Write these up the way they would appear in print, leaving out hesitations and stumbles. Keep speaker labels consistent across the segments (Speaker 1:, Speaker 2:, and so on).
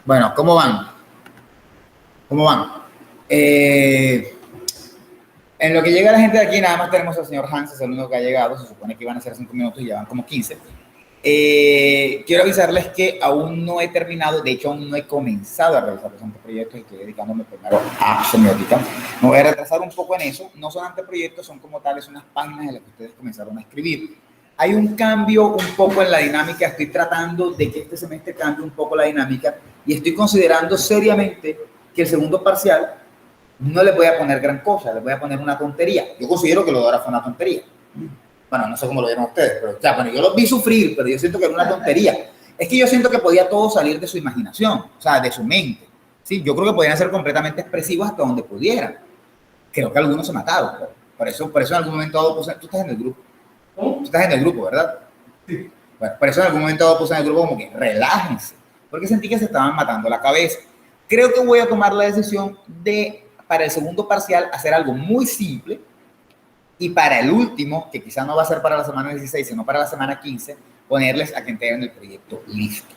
Speaker 1: Bueno, ¿cómo van? ¿Cómo van? En lo que llega la gente de aquí, nada más tenemos al señor Hans, es el único que ha llegado. Se supone que iban a ser 5 minutos y ya van como 15. Quiero avisarles que aún no he terminado, de hecho aún no he comenzado a realizar los anteproyectos y estoy dedicándome primero a semiótica. Me voy a retrasar un poco en eso. No son anteproyectos, son como tales unas páginas en las que ustedes comenzaron a escribir. Hay un cambio un poco en la dinámica, estoy tratando de que este semestre cambie un poco la dinámica y estoy considerando seriamente que el segundo parcial no le voy a poner gran cosa, le voy a poner una tontería. Yo considero que lo de ahora fue una tontería. Bueno, no sé cómo lo vieron ustedes, pero ya, bueno, yo los vi sufrir, pero yo siento que era una tontería. Es que yo siento que podía todo salir de su imaginación, o sea, de su mente. ¿Sí? Yo creo que podían ser completamente expresivos hasta donde pudieran. Creo que algunos se mataron. Por eso en algún momento dado puse, tú estás en el grupo. Tú estás en el grupo, ¿verdad? Sí. Bueno, por eso en algún momento dado puse en el grupo como que relájense, porque sentí que se estaban matando la cabeza. Creo que voy a tomar la decisión de, para el segundo parcial, hacer algo muy simple. Y para el último, que quizá no va a ser para la semana 16, sino para la semana 15, ponerles a que entreguen el proyecto listo.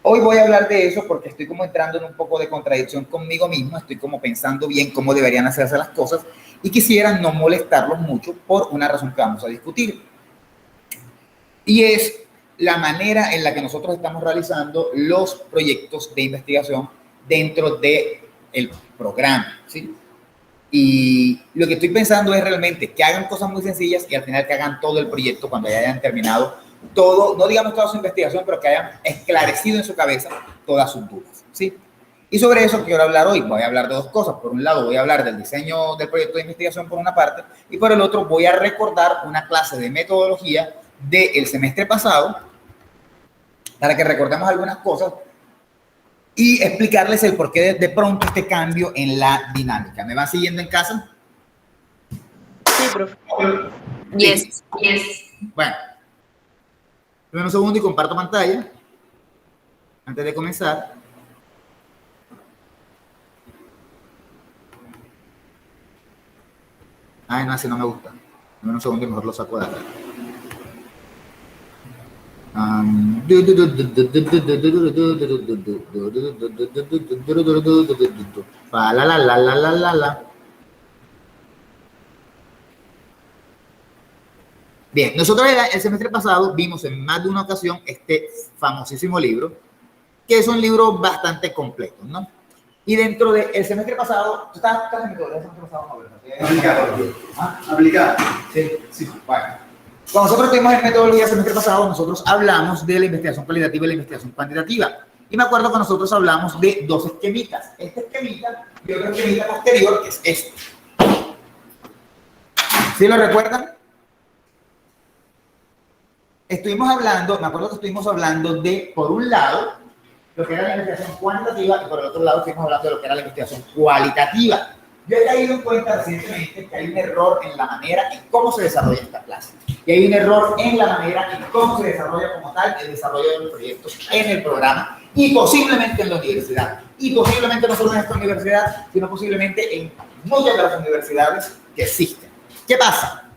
Speaker 1: Hoy voy a hablar de eso porque estoy como entrando en un poco de contradicción conmigo mismo, estoy como pensando bien cómo deberían hacerse las cosas y quisiera no molestarlos mucho por una razón que vamos a discutir. Y es la manera en la que nosotros estamos realizando los proyectos de investigación dentro del programa, ¿sí? Y lo que estoy pensando es realmente que hagan cosas muy sencillas y al final que hagan todo el proyecto cuando ya hayan terminado todo, no digamos toda su investigación, pero que hayan esclarecido en su cabeza todas sus dudas, ¿sí? Y sobre eso quiero hablar hoy. Voy a hablar de dos cosas. Por un lado voy a hablar del diseño del proyecto de investigación por una parte y por el otro voy a recordar una clase de metodología del semestre pasado para que recordemos algunas cosas y explicarles el porqué de pronto este cambio en la dinámica. ¿Me van siguiendo en casa?
Speaker 2: Sí, profe. Yes.
Speaker 1: Bueno, primero un segundo y comparto pantalla antes de comenzar. Ay, no, así no me gusta. Primero un segundo y mejor lo saco de acá. Bien, nosotros el semestre pasado vimos en más de una ocasión este famosísimo libro, que es un libro bastante completo, ¿no? Y dentro del semestre pasado, ¿tú estás en el semestre pasado? Aplicado. Sí, bueno. Cuando nosotros tuvimos en metodología el semestre pasado, nosotros hablamos de la investigación cualitativa y la investigación cuantitativa. Y me acuerdo que nosotros hablamos de dos esquemitas. Este esquemita y otro esquemita posterior, que es este. ¿Sí lo recuerdan? Estuvimos hablando, me acuerdo que estuvimos hablando de, por un lado, lo que era la investigación cuantitativa y por el otro lado estuvimos hablando de lo que era la investigación cualitativa. Yo he caído en cuenta recientemente que hay un error en la manera en cómo se desarrolla esta clase. Y hay un error en la manera en cómo se desarrolla como tal el desarrollo de los proyectos en el programa y posiblemente en la universidad. Y posiblemente no solo en esta universidad, sino posiblemente en muchas de las universidades que existen. ¿Qué pasa?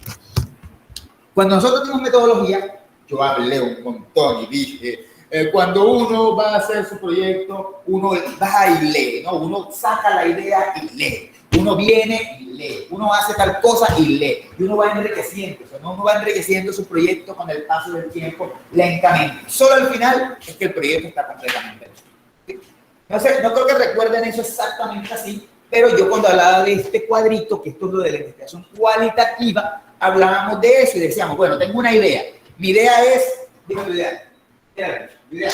Speaker 1: Cuando nosotros tenemos metodología, yo hablé un montón y dije, cuando uno va a hacer su proyecto, uno va y lee, ¿no? Uno saca la idea y lee. Uno viene y lee, uno hace tal cosa y lee, y uno va enriqueciendo, ¿no? Uno va enriqueciendo su proyecto con el paso del tiempo lentamente. Solo al final es que el proyecto está completamente listo. ¿Sí? No sé, no creo que recuerden eso exactamente así, pero yo cuando hablaba de este cuadrito, que esto es lo de la investigación cualitativa, hablábamos de eso y decíamos, bueno, tengo una idea. Mi idea es, dime tu idea. Idea.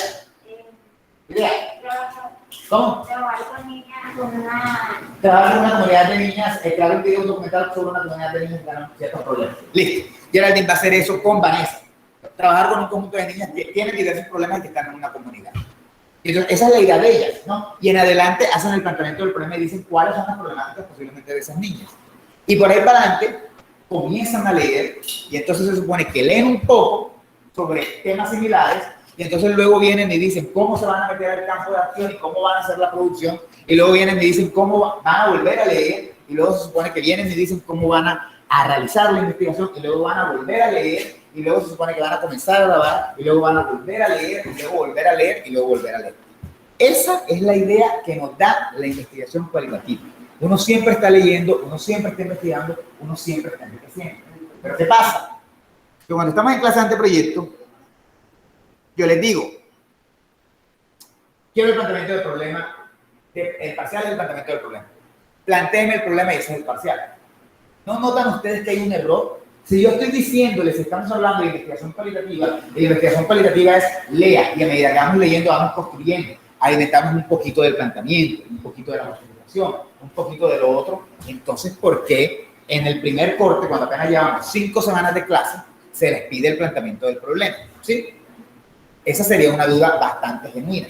Speaker 1: ¿Cómo?
Speaker 3: Trabajar con niñas,
Speaker 1: Trabajar con una comunidad de niñas, crear un video documental sobre una comunidad de niñas que tienen ciertos problemas. Listo. Geraldine va a hacer eso con Vanessa. Trabajar con un conjunto de niñas que tienen diversos problemas y que están en una comunidad. Entonces, esa es la idea de ellas, ¿no? Y en adelante hacen el planteamiento del problema y dicen cuáles son las problemáticas posiblemente de esas niñas. Y por ahí para adelante comienzan a leer y entonces se supone que leen un poco sobre temas similares. Y entonces luego vienen y dicen cómo se van a meter al campo de acción y cómo van a hacer la producción. Y luego vienen y dicen cómo van a volver a leer. Y luego se supone que vienen y dicen cómo van a realizar la investigación. Y luego van a volver a leer. Y luego se supone que van a comenzar a grabar. Y luego van a volver a leer. Y luego volver a leer. Y luego volver a leer. Esa es la idea que nos da la investigación cualitativa. Uno siempre está leyendo, uno siempre está investigando, uno siempre está enriqueciendo. Pero ¿qué pasa? Que cuando estamos en clase de anteproyecto, yo les digo, quiero el planteamiento del problema, el parcial es el planteamiento del problema. Plantéenme el problema y ese es el parcial. ¿No notan ustedes que hay un error? Si yo estoy diciéndoles, estamos hablando de investigación cualitativa, y la investigación cualitativa es lea, y a medida que vamos leyendo, vamos construyendo, alimentamos un poquito del planteamiento, un poquito de la justificación, un poquito de lo otro. Entonces, ¿por qué en el primer corte, cuando apenas llevamos 5 semanas de clase, se les pide el planteamiento del problema? ¿Sí? Esa sería una duda bastante genuina.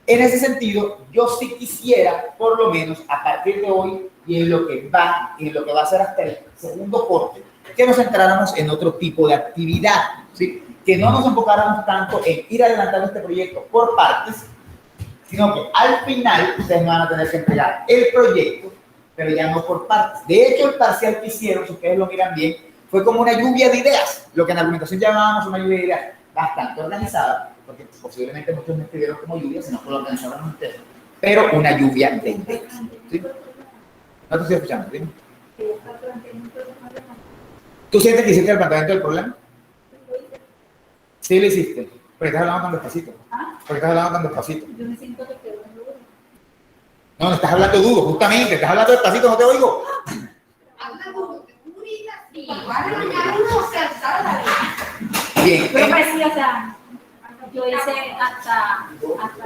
Speaker 1: En ese sentido, yo sí quisiera, por lo menos a partir de hoy y en lo que va a ser hasta el segundo corte, que nos centráramos en otro tipo de actividad, ¿sí? Que no nos enfocáramos tanto en ir adelantando este proyecto por partes, sino que al final ustedes me van a tener que entregar el proyecto, pero ya no por partes. De hecho, el parcial que hicieron, si ustedes lo miran bien, fue como una lluvia de ideas, lo que en argumentación llamábamos una lluvia de ideas bastante organizada, porque posiblemente muchos no escribieron como lluvia, sino que lo organizaron ustedes, pero una lluvia de ideas. ¿Sí? ¿No te estoy escuchando? ¿Sí? ¿Tú sientes que hiciste el planteamiento del problema? Sí, lo hiciste. Pero estás hablando tan despacito. Porque estás hablando tan despacito.
Speaker 3: Yo me siento que quedo duro.
Speaker 1: No, estás hablando duro, justamente. Estás hablando despacito, no te oigo.
Speaker 3: Habla duro, sí. Va a regañar uno, o sea, ¿sabes?
Speaker 1: Bien.
Speaker 3: Pero parecía, o sea, yo hice hasta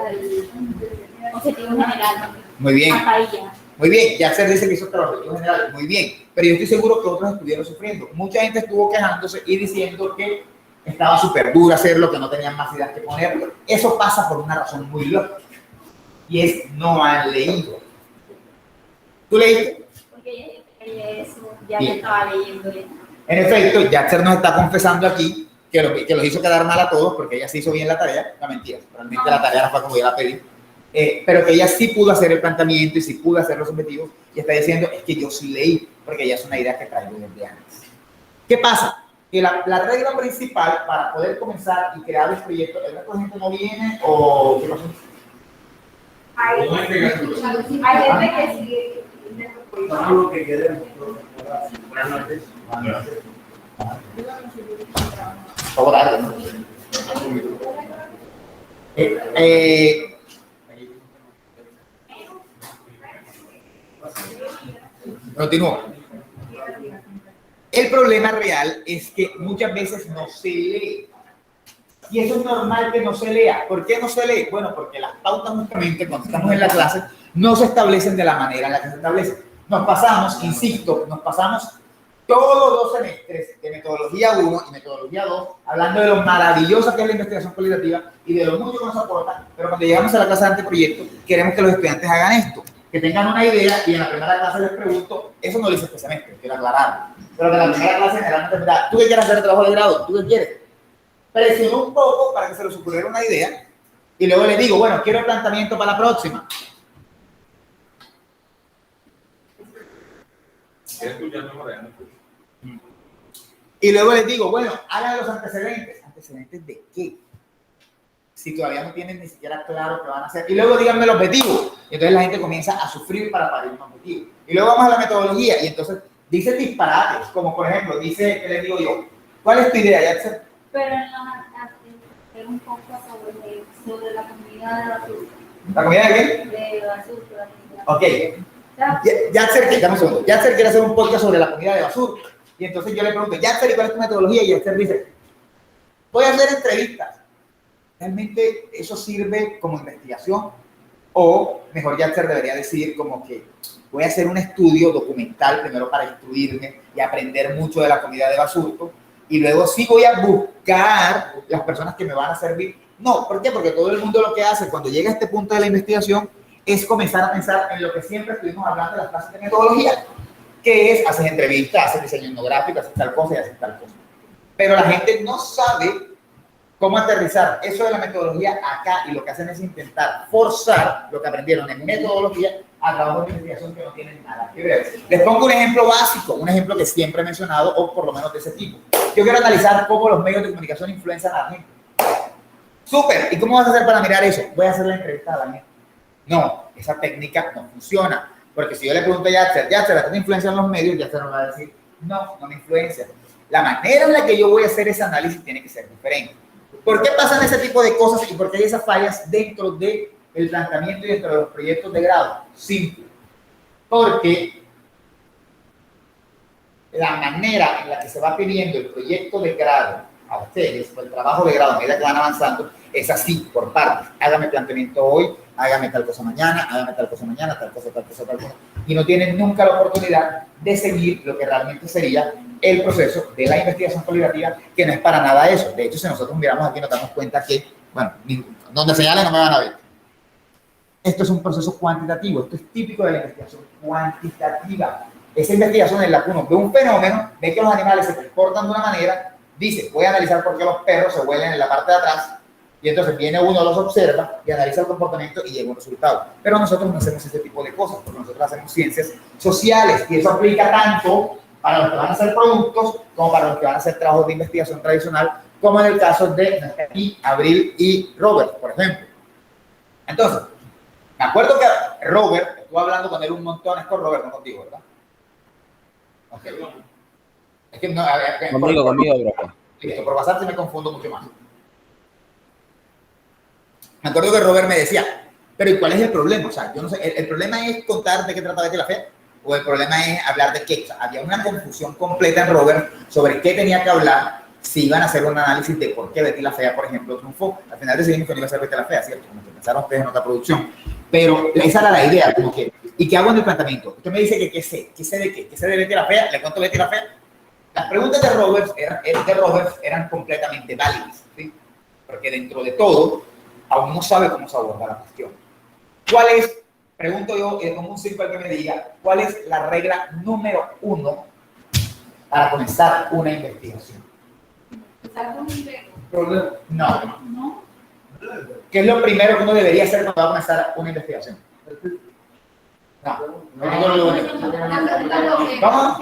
Speaker 3: el objetivo general.
Speaker 1: Muy bien.
Speaker 3: Hasta ahí ya.
Speaker 1: Muy bien, ya se dice que hizo el objetivo general. Muy bien. Pero yo estoy seguro que otros estuvieron sufriendo. Mucha gente estuvo quejándose y diciendo que estaba súper duro hacerlo, que no tenían más ideas que poner. Eso pasa por una razón muy lógica. Y es no han leído. ¿Tú leíste?
Speaker 3: Porque eso ya me estaba leyendo.
Speaker 1: En efecto, Yatzer nos está confesando aquí que los hizo quedar mal a todos porque ella sí hizo bien la tarea. No, mentira, realmente la tarea no fue como yo la pedí. Pero que ella sí pudo hacer el planteamiento y sí pudo hacer los objetivos. Y está diciendo, es que yo sí leí, porque ya es una idea que traigo desde antes. ¿Qué pasa? Que la regla principal para poder comenzar y crear los proyectos, ¿el resto de gente no viene o qué pasa?
Speaker 3: Hay gente que sigue.
Speaker 4: Vamos lo que queremos. Buenas noches.
Speaker 1: Poco tarde, ¿no? Continúo. El problema real es que muchas veces no se lee. Y eso es normal que no se lea. ¿Por qué no se lee? Bueno, porque las pautas justamente cuando estamos en la clase no se establecen de la manera en la que se establecen. Nos pasamos, insisto, todos 2 semestres de metodología 1 y metodología 2 hablando de lo maravillosa que es la investigación cualitativa y de lo mucho que nos aporta, pero cuando llegamos a la clase de anteproyecto queremos que los estudiantes hagan esto, que tengan una idea y en la primera clase les pregunto, eso no lo hice este semestre, quiero aclararlo, pero que en la primera clase generalmente me da, ¿tú qué quieres hacer el trabajo de grado? ¿Tú qué quieres? Presiono un poco para que se les ocurriera una idea y luego les digo, bueno, quiero el planteamiento para la próxima. Y luego les digo, bueno, hagan los antecedentes. ¿Antecedentes de qué? Si todavía no tienen ni siquiera claro qué van a hacer. Y luego díganme el objetivo. Y entonces la gente comienza a sufrir para parir un objetivo. Y luego vamos a la metodología y entonces dicen disparates, como por ejemplo, dice, ¿qué les digo yo? ¿Cuál es tu idea, Yatzer?
Speaker 3: Pero en la un poco sobre la comunidad de basura.
Speaker 1: ¿La comida de qué?
Speaker 3: De basura.
Speaker 1: Ok. Yatzer quiere hacer un podcast sobre la comida de basura. Y entonces yo le pregunto, Yatzer, ¿y cuál es tu metodología? Y Yatzer dice, voy a hacer entrevistas. ¿Realmente eso sirve como investigación? O mejor Yatzer debería decir como que voy a hacer un estudio documental primero para instruirme y aprender mucho de la comida de basurto y luego sí voy a buscar las personas que me van a servir. No, ¿por qué? Porque todo el mundo lo que hace cuando llega a este punto de la investigación es comenzar a pensar en lo que siempre estuvimos hablando de las clases de metodología, que es hacer entrevistas, hacer diseño etnográfico, hacer tal cosa y hacer tal cosa. Pero la gente no sabe cómo aterrizar eso de la metodología acá y lo que hacen es intentar forzar lo que aprendieron en metodología a trabajos de investigación que no tienen nada que ver. Les pongo un ejemplo básico, un ejemplo que siempre he mencionado o por lo menos de ese tipo. Yo quiero analizar cómo los medios de comunicación influencian a la gente. Súper. ¿Y cómo vas a hacer para mirar eso? Voy a hacer la entrevista a Daniel. No, esa técnica no funciona. Porque si yo le pregunto a Yatser, ¿a ti te influencian los medios? Yatser nos va a decir, no, no me influencia. La manera en la que yo voy a hacer ese análisis tiene que ser diferente. ¿Por qué pasan ese tipo de cosas y por qué hay esas fallas dentro del planteamiento y dentro de los proyectos de grado? Simple. Porque la manera en la que se va pidiendo el proyecto de grado a ustedes, o el trabajo de grado a medida que van avanzando, es así, por partes. Hágame planteamiento hoy, hágame tal cosa mañana, hágame tal cosa mañana, tal cosa, tal cosa, tal cosa. Y no tienen nunca la oportunidad de seguir lo que realmente sería el proceso de la investigación colaborativa, que no es para nada eso. De hecho, si nosotros miramos aquí, nos damos cuenta que, bueno, donde señalen no me van a ver. Esto es un proceso cuantitativo, esto es típico de la investigación cuantitativa. Esa investigación en la que uno ve un fenómeno, ve que los animales se comportan de una manera, dice, voy a analizar por qué los perros se huelen en la parte de atrás, y entonces viene uno, los observa y analiza el comportamiento y llega a un resultado. Pero nosotros no hacemos ese tipo de cosas, porque nosotros hacemos ciencias sociales, y eso aplica tanto para los que van a hacer productos como para los que van a hacer trabajos de investigación tradicional, como en el caso de Abril y Robert, por ejemplo. Entonces, me acuerdo que Robert, estuve hablando con él un montón, es con Robert, no contigo, ¿verdad? Ok. Es que no,
Speaker 5: conmigo, bro.
Speaker 1: Listo, por WhatsApp me confundo mucho más. Me acuerdo que Robert me decía, pero ¿y cuál es el problema? O sea, yo no sé, el problema es contar de qué trata Betty la Fea, o el problema es hablar de qué. O sea, había una confusión completa en Robert sobre qué tenía que hablar, si iban a hacer un análisis de por qué Betty la Fea, por ejemplo, triunfó. Al final decidimos que no iba a ser Betty la Fea, ¿cierto? Como que pensaron ustedes en otra producción. Pero esa era la idea, como que, ¿y qué hago en el planteamiento? Usted me dice que qué sé de qué, qué sé de Betty la Fea, le cuento Betty la Fea. Las preguntas de Robert eran completamente válidas, ¿sí? Porque dentro de todo, aún no sabe cómo se aborda la cuestión. ¿Cuál es, pregunto yo, y como un circo que me diga, cuál es la regla número 1 para comenzar una investigación? No. ¿Qué es lo primero que uno debería hacer cuando va a comenzar una investigación? ¿Cómo?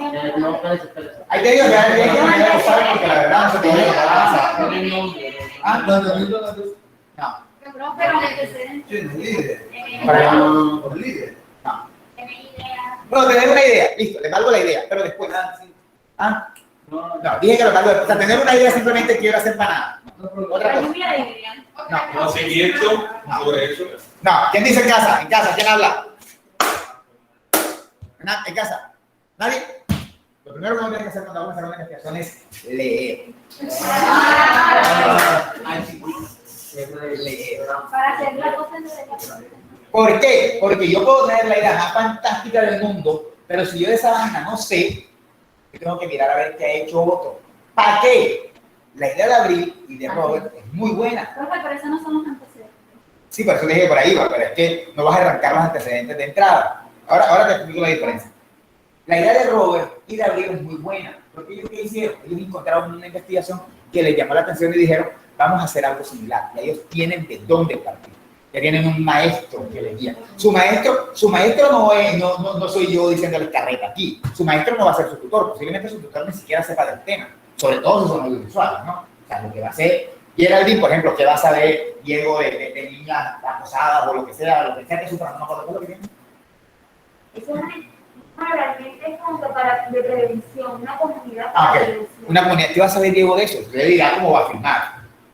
Speaker 1: Ahí te digo que ya lo saben porque la verdad no se puede pasar. No.
Speaker 3: Pero antecedentes.
Speaker 1: Bueno, tener una idea, listo, le valgo la idea, pero después. No, dije que lo valgo después. O sea, tener una idea simplemente quiero hacer para nada. Otra cosa.
Speaker 6: No, seguimiento sobre eso.
Speaker 1: No, ¿quién dice en casa? En casa, ¿quién habla? ¿En casa? ¿Nadie? Lo primero que uno tiene que hacer cuando vamos a hacer una investigación es leer. Leer.
Speaker 3: Para hacer la cosa en
Speaker 1: ¿Por qué? Porque yo puedo tener la idea más fantástica del mundo, pero si yo de esa vaina no sé, yo tengo que mirar a ver qué ha hecho otro. ¿Para qué? La idea de Abril y de Robert es muy buena.
Speaker 3: Pero eso no son los antecedentes.
Speaker 1: Sí, por eso dije por ahí, pero es que no vas a arrancar los antecedentes de entrada. Ahora te explico la diferencia. La idea de Robert y de Abril es muy buena. Porque ellos ¿qué hicieron? Ellos encontraron una investigación que les llamó la atención y dijeron, vamos a hacer algo similar. Y ellos tienen de dónde partir. Ya tienen un maestro que les guía. Su maestro no soy yo diciéndole carreta aquí. Su maestro no va a ser su tutor. Posiblemente su tutor ni siquiera sepa del tema. Sobre todo si son audiovisuales, ¿no? O sea, lo que va a hacer Geraldine, por ejemplo, que va a saber Diego de niñas acosadas o lo que sea que sufran, no me acuerdo lo que tiene.
Speaker 3: Eso realmente es como para de prevención, una comunidad
Speaker 1: para
Speaker 3: prevención.
Speaker 1: Una comunidad, ¿qué va a saber Diego de eso? Le dirá cómo va a firmar.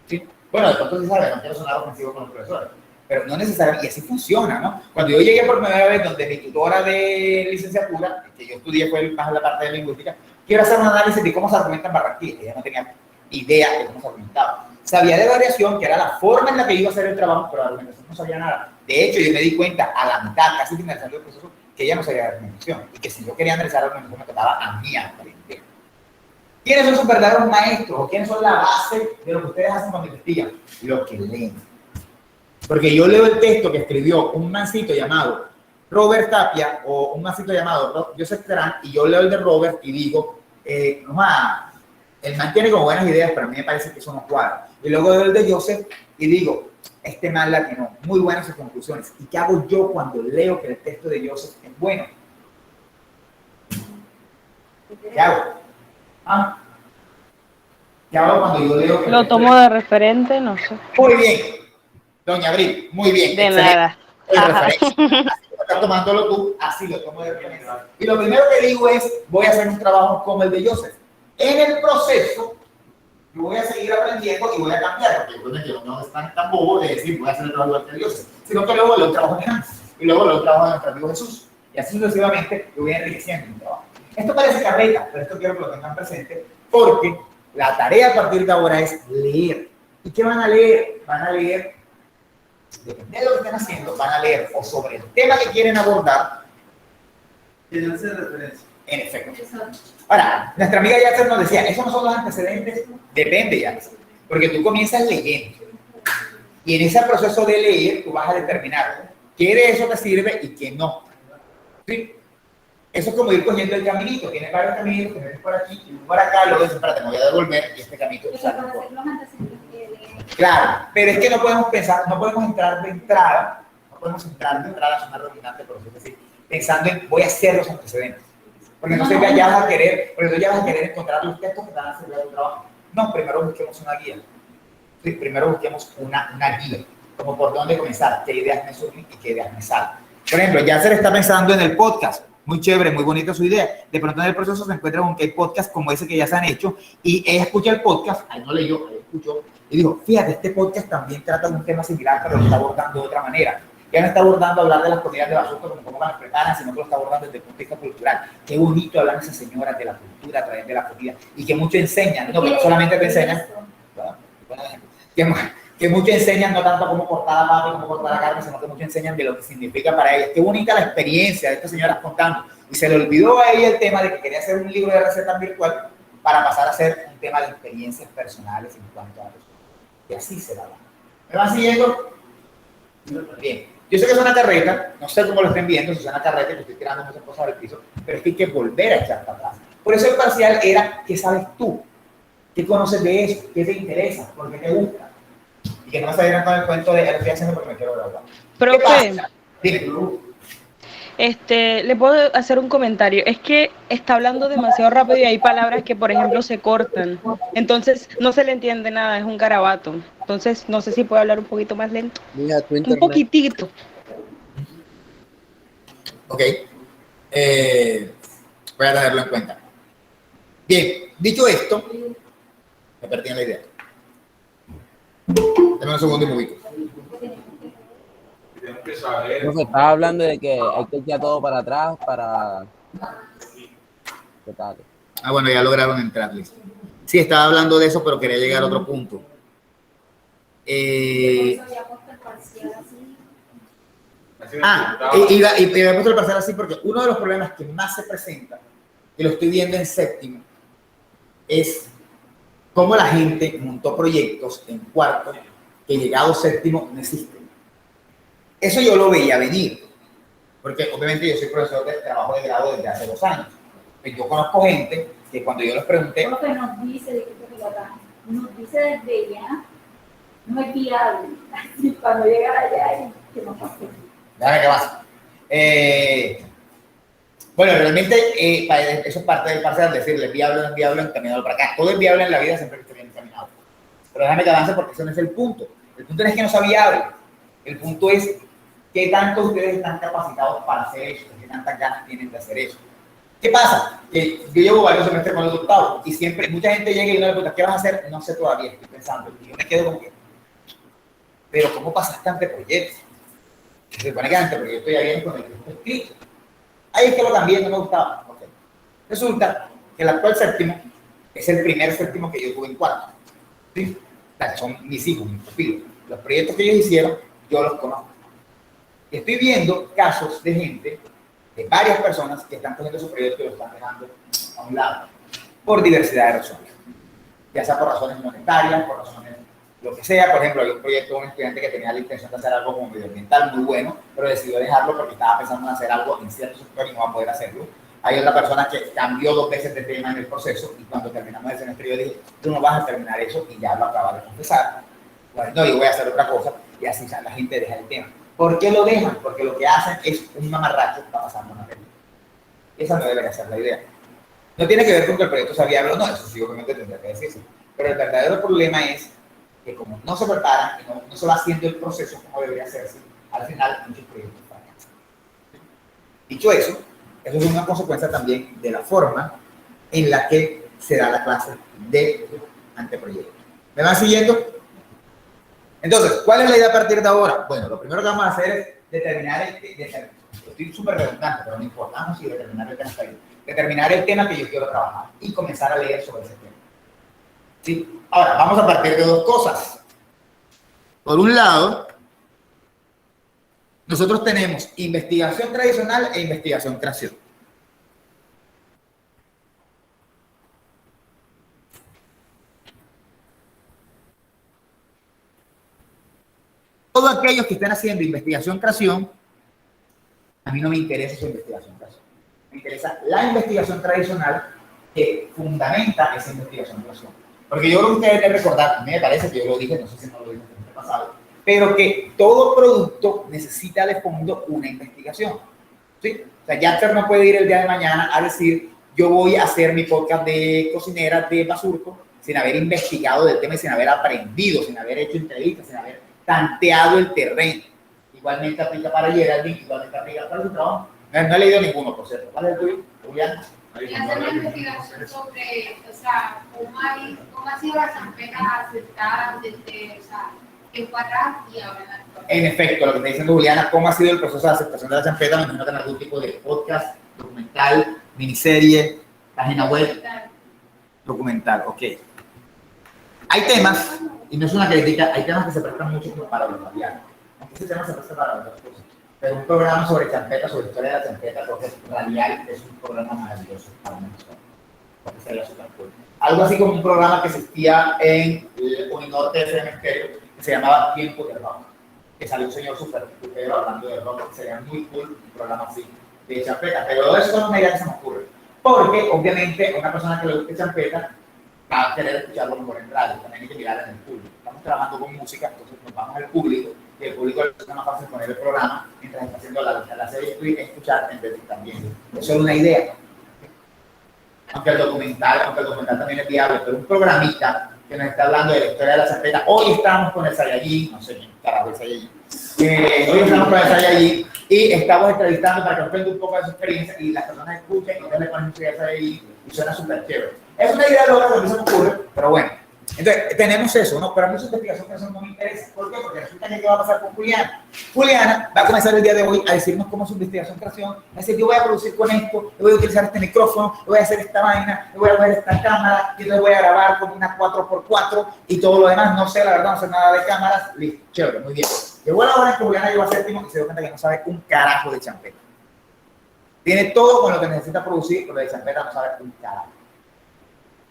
Speaker 1: ¿Sí? Bueno, de pronto sí sabe, no quiero sonar ofensivo con los profesores, pero no necesariamente, y así funciona, ¿no? Cuando yo llegué por primera vez donde mi tutora de licenciatura, que yo estudié fue más la parte de lingüística, quiero hacer un análisis de cómo se argumenta en Barranquilla. Ella no tenía idea de cómo se argumentaba. Sabía de variación, que era la forma en la que iba a hacer el trabajo, pero la argumentación no sabía nada. De hecho, yo me di cuenta a la mitad, casi finalizando el proceso, que ella no sabía de argumentación y que si yo quería analizar la argumentación me tocaba a mí aprender. ¿Quiénes son sus verdaderos maestros o quiénes son la base de lo que ustedes hacen cuando investigan? Lo que leen. Porque yo leo el texto que escribió un mancito llamado Robert Tapia o un mancito llamado Joseph Terán y yo leo el de Robert y digo, el man tiene como buenas ideas, pero a mí me parece que eso no cuadra. Y luego leo el de Joseph y digo, este man latino, muy buenas sus conclusiones. ¿Y qué hago yo cuando leo que el texto de Joseph es bueno? ¿Qué hago? ¿Qué hago cuando yo leo que
Speaker 2: Lo tomo de referente, no sé.
Speaker 1: Muy bien, doña Abril, muy bien.
Speaker 2: De
Speaker 1: excelente.
Speaker 2: nada.
Speaker 1: De
Speaker 2: Ajá.
Speaker 1: referencia. Así como estás tomándolo tú, así lo tomo de referencia. Y lo primero que digo es, voy a hacer un trabajo como el de Joseph. En el proceso, yo voy a seguir aprendiendo y voy a cambiar, porque yo no es tan bobo de decir, voy a hacer el trabajo igual que Joseph, sino que luego lo trabajo de Hans, y luego lo trabajo de nuestro amigo Jesús. Y así sucesivamente yo voy enriqueciendo mi trabajo. Esto parece carreta, pero esto quiero que lo tengan presente, porque la tarea a partir de ahora es leer. ¿Y qué van a leer? Van a leer, depende de lo que estén haciendo, van a leer o sobre el tema que quieren abordar.
Speaker 4: Llenarse de referencia.
Speaker 1: En efecto. Ahora, nuestra amiga Yatser nos decía, ¿esos no son los antecedentes? Depende, Yatser, porque tú comienzas leyendo. Y en ese proceso de leer, tú vas a determinar qué de eso te sirve y qué no. ¿Sí? Eso es como ir cogiendo el caminito. Tienes varios caminitos, te metes por aquí y por acá, luego dices, espérate, me voy a devolver y este caminito
Speaker 3: Eso
Speaker 1: sale
Speaker 3: para
Speaker 1: por.
Speaker 3: hacer los antecedentes de...
Speaker 1: Claro, pero es que no podemos pensar, no podemos entrar de entrada, suena redundante, pero es decir, pensando en voy a hacer los antecedentes. Porque entonces ya vas a querer, encontrar los textos que te van a servir a tu trabajo. No, primero busquemos una guía. Sí, primero busquemos una guía, como por dónde comenzar, qué ideas me surgen y qué ideas me salen. Por ejemplo, ya se le está pensando en el podcast. Muy chévere, muy bonita su idea. De pronto en el proceso se encuentra con que hay podcasts como ese que ya se han hecho y ella escucha el podcast, ahí no leyó, ahí escuchó y dijo, fíjate, este podcast también trata de un tema similar, pero lo está abordando de otra manera. Ya no está abordando hablar de las comidas de basurto como cómo las preparan, sino que lo está abordando desde el punto de vista cultural. Qué bonito hablan esas señoras de la cultura a través de la comida y que mucho enseñan, no, pero solamente te enseñan, que mucho enseñan no tanto cómo cortar la papa y cómo cortar la carne, sino que mucho enseñan de lo que significa para ellas. Qué bonita la experiencia de estas señoras contando. Y se le olvidó a ella el tema de que quería hacer un libro de recetas virtual para pasar a hacer un tema de experiencias personales en cuanto a eso. Y así se va. ¿Me van siguiendo? Bien. Yo sé que es una carreta, no sé cómo lo estén viendo, si es una carreta, que estoy tirando muchas cosas al piso, pero es que hay que volver a echar para atrás. Por eso el parcial era, ¿qué sabes tú? ¿Qué conoces de eso? ¿Qué te interesa? ¿Por qué te gusta? Y que no me salieran con el cuento de, lo estoy haciendo porque me quiero graduar.
Speaker 2: Profe,
Speaker 1: Dime.
Speaker 2: le puedo hacer un comentario. Es que está hablando demasiado rápido y hay palabras que, por ejemplo, se cortan. Entonces, no se le entiende nada, es un garabato. Entonces, no sé si puede hablar un poquito más lento.
Speaker 5: Mira, tu
Speaker 2: Un
Speaker 5: internet.
Speaker 2: poquitito.
Speaker 1: Ok. Voy a tenerlo en cuenta. Bien, dicho esto, me perdí en la idea. Dame un segundo y me ubico.
Speaker 6: Tenemos que saber.
Speaker 5: Profe, estaba hablando de que hay que echar todo para atrás para... ¿Qué tal?
Speaker 1: Ah, bueno, ya lograron entrar, listo. Sí, estaba hablando de eso, pero quería llegar a otro punto.
Speaker 3: Eso había puesto el parcial así.
Speaker 1: Y había puesto el parcial así porque uno de los problemas que más se presenta, y lo estoy viendo en séptimo, es cómo la gente montó proyectos en cuarto que llegado séptimo no existen. Eso yo lo veía venir, porque obviamente yo soy profesor de trabajo de grado desde hace 2 años. Yo conozco gente que cuando yo les pregunté...
Speaker 3: Lo que nos dice, disculpe que lo haga, nos dice desde ya, no es viable. Así, cuando llega allá, y que no pase.
Speaker 1: Déjame que pasa. Bueno, realmente eso es parte del parcial, decirle viable, encaminado para acá. Todo es viable en la vida siempre que esté bien encaminado. Pero déjame que avance porque ese no es el punto. El punto no es que no sea viable. El punto es qué tanto ustedes están capacitados para hacer eso, qué tantas ganas tienen de hacer eso. ¿Qué pasa? Que yo llevo varios semestres con los octavos y siempre mucha gente llega y uno le pregunta, ¿qué vas a hacer? No sé todavía, estoy pensando. Y yo me quedo con que, pero ¿cómo pasaste anteproyecto? Se supone que anteproyecto ya viene con el texto escrito. Ahí es que lo cambié, no me gustaba. Okay. Resulta que el actual séptimo es el primer séptimo que yo tuve en cuarto. ¿Sí? Son mis hijos, mis pupilos. Los proyectos que ellos hicieron, yo los conozco. Y estoy viendo casos de gente, de varias personas que están cogiendo su proyecto y lo están dejando a un lado, por diversidad de razones. Ya sea por razones monetarias, por razones lo que sea. Por ejemplo, hay un proyecto de un estudiante que tenía la intención de hacer algo como medioambiental muy bueno, pero decidió dejarlo porque estaba pensando en hacer algo en cierto sector y no va a poder hacerlo. Hay otra persona que cambió 2 veces de tema en el proceso y cuando terminamos el semestre yo dije, tú no vas a terminar eso y ya lo acabas de confesar. Bueno, no, yo voy a hacer otra cosa y así la gente deja el tema. ¿Por qué lo dejan? Porque lo que hacen es un mamarracho para pasar una materia. Esa no debería ser la idea. No tiene que ver con que el proyecto sea viable o no, eso sí obviamente tendría que decirse. Pero el verdadero problema es que como no se preparan y no se va haciendo el proceso como debería hacerse, al final muchos proyectos fracasan. Dicho eso es una consecuencia también de la forma en la que se da la clase de anteproyecto. ¿Me van siguiendo? Entonces, ¿cuál es la idea a partir de ahora? Bueno, lo primero que vamos a hacer es determinar estoy súper redundante, pero no importa, vamos a determinar el tema está ahí. Determinar el tema que yo quiero trabajar y comenzar a leer sobre ese tema. ¿Sí? Ahora, vamos a partir de dos cosas. Por un lado, nosotros tenemos investigación tradicional e investigación creación. Todos aquellos que estén haciendo investigación creación, a mí no me interesa su investigación creación. Me interesa la investigación tradicional que fundamenta esa investigación creación. Porque yo creo que ustedes deben recordar, a mí me parece que yo lo dije, no sé si no lo dije en el pasado, pero que todo producto necesita de fondo una investigación. ¿Sí? O sea, Yatser no puede ir el día de mañana a decir, yo voy a hacer mi podcast de cocinera de Basurco sin haber investigado del tema y sin haber aprendido, sin haber hecho entrevistas, sin haber tanteado el terreno. Igualmente aplica para Geraldine, igualmente aplica para su trabajo. No he leído ninguno, por cierto. ¿Cuál es el tuyo, Julián?
Speaker 7: Y hacer una investigación sobre, o sea, cómo ha sido la champeta aceptada desde, o sea, tiempo atrás y ahora en la actualidad.
Speaker 1: En efecto, lo que está diciendo Juliana, ¿cómo ha sido el proceso de aceptación de la champeta? Me imagino que en algún tipo de podcast, documental, miniserie, página web. Documental, ok. Hay temas, y no es una crítica, hay temas que se prestan mucho para los radiales. Ese tema se presta para otras cosas. Pero un programa sobre champeta, sobre historia de la champeta, porque es radial, es un programa maravilloso para nosotros. Porque sería súper cool. Algo así como un programa que existía en el Uninorte FM Estéreo, que se llamaba Tiempo de Rock. Que salió un señor súper putero hablando de rock, que sería muy cool un programa así de champeta. Pero eso no es una idea que se me ocurre. Porque, obviamente, una persona que le guste champeta va a querer escucharlo mejor en radio. También hay que mirar en el público. Estamos trabajando con música, entonces nos vamos al público. Y el público es más fácil poner el programa mientras está haciendo la serie y escuchar en vez de también. Eso es una idea. Aunque el documental también es viable, pero un programita que nos está hablando de la historia de la champeta. Hoy estamos con el Saiyajin, no sé quién carajo el Saiyajin. Hoy estamos con el Saiyajin y estamos entrevistando para que nos cuente un poco de su experiencia y las personas escuchen y entonces le ponen música de Saiyajin y suena súper chévere. Es una idea loca que a mí se me ocurre, pero bueno. Entonces, tenemos eso, ¿no? Pero a mí su investigación no me interesa. ¿Por qué? Porque resulta que ¿qué va a pasar con Juliana? Juliana va a comenzar el día de hoy a decirnos cómo es su investigación creación. Va a decir, yo voy a producir con esto, yo voy a utilizar este micrófono, yo voy a hacer esta vaina, yo voy a poner esta cámara, y entonces voy a grabar con una 4x4 y todo lo demás. No sé, la verdad, no sé nada de cámaras. Listo, chévere, muy bien. Llegó la hora en que Juliana llegó a séptimo y se dio cuenta que no sabe un carajo de champeta. Tiene todo con lo que necesita producir, pero de champeta no sabe un carajo.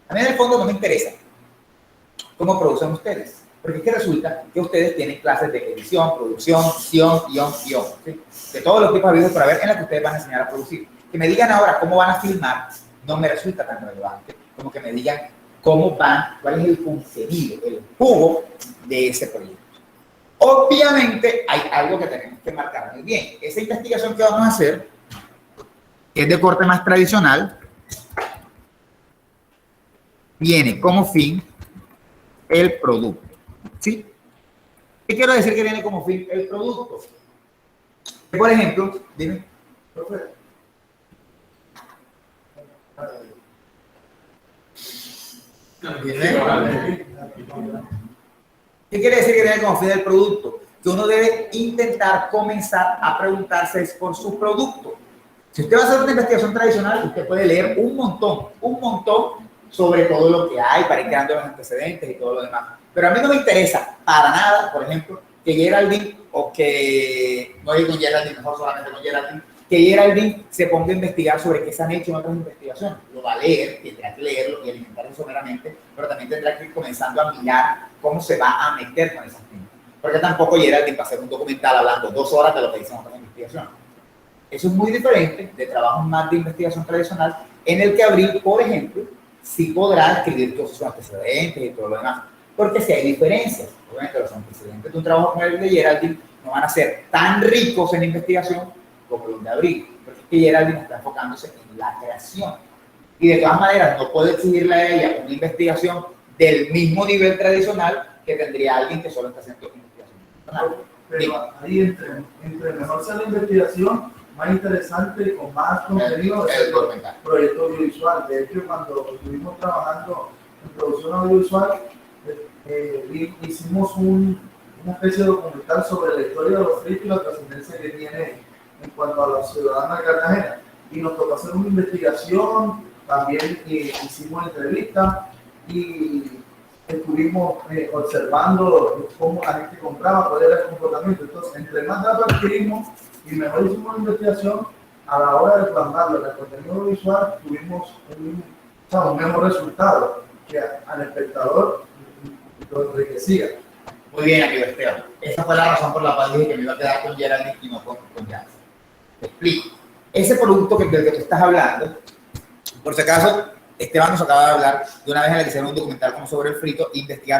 Speaker 1: A mí en el fondo no me interesa cómo producen ustedes, porque es que resulta que ustedes tienen clases de edición, producción, guión, ¿sí? De todos los tipos de videos para ver en las que ustedes van a enseñar a producir. Que me digan ahora cómo van a filmar no me resulta tan relevante como que me digan cómo van, cuál es el contenido, el jugo de ese proyecto. Obviamente hay algo que tenemos que marcar muy bien. Esa investigación que vamos a hacer es de corte más tradicional, tiene como fin el producto, ¿sí? ¿Qué quiero decir que viene como fin el producto? Por ejemplo, dime. ¿Qué quiere decir que viene como fin el producto? Que uno debe intentar comenzar a preguntarse por su producto. Si usted va a hacer una investigación tradicional, usted puede leer un montón sobre todo lo que hay para ir creando los antecedentes y todo lo demás. Pero a mí no me interesa para nada, por ejemplo, que Geraldine o que, no digo con Geraldine, mejor solamente con Geraldine, que Geraldine se ponga a investigar sobre qué se han hecho en otras investigaciones. Lo va a leer, tendrá que leerlo y alimentarlo someramente, pero también tendrá que ir comenzando a mirar cómo se va a meter con esas temas. Porque tampoco Geraldine va a hacer un documental hablando 2 horas de lo que dicen otras investigaciones. Eso es muy diferente de trabajos más de investigación tradicional, en el que Abril, por ejemplo, sí podrá escribir todos sus antecedentes y todo lo demás, porque sí hay diferencias. Obviamente los antecedentes de un trabajo como el de Geraldine no van a ser tan ricos en investigación como los de Abril, porque es que Geraldine está enfocándose en la creación. Y de todas maneras no puedo exigirle a ella una investigación del mismo nivel tradicional que tendría alguien que solo está haciendo investigación tradicional.
Speaker 4: Pero ahí entre mejor sea la investigación, más interesante y con más contenido es el proyecto audiovisual. De hecho, cuando estuvimos trabajando en producción audiovisual, hicimos una especie de documental sobre la historia de los fritos y la trascendencia que tiene en cuanto a los ciudadanos de Cartagena. Y nos tocó hacer una investigación, también hicimos entrevistas y estuvimos observando cómo la gente compraba, cuál era el comportamiento. Entonces, entre más datos adquirimos y mejor hicimos la investigación, a la hora de plasmarlo en el contenido visual, tuvimos un mejor resultado que al espectador lo enriquecía.
Speaker 1: Muy bien, amigo Esteban. Esa fue la razón por la cual dije que me iba a quedar con Geraldine y no con Jazz. Te explico. Ese producto del que tú estás hablando, por si acaso, Esteban nos acaba de hablar de una vez en la que hicieron un documental como sobre el frito,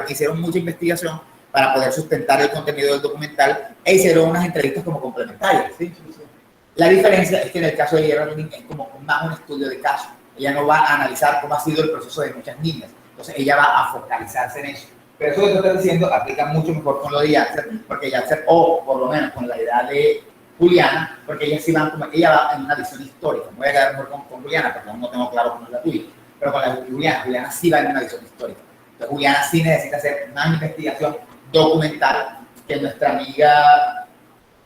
Speaker 1: hicieron mucha investigación para poder sustentar el contenido del documental e hicieron unas entrevistas como complementarias. ¿Sí? La diferencia es que en el caso de Geraldine es como más un estudio de caso. Ella no va a analizar cómo ha sido el proceso de muchas niñas, entonces ella va a focalizarse en eso. Pero eso que tú estás diciendo aplica mucho mejor con lo de Yatser, porque Yatser, o por lo menos con la idea de Juliana, porque ella va en una visión histórica. No voy a quedar mejor con Juliana, porque aún no tengo claro cómo es la tuya, pero con la de Juliana sí va en una visión histórica. Entonces Juliana sí necesita hacer más investigación documental que nuestra amiga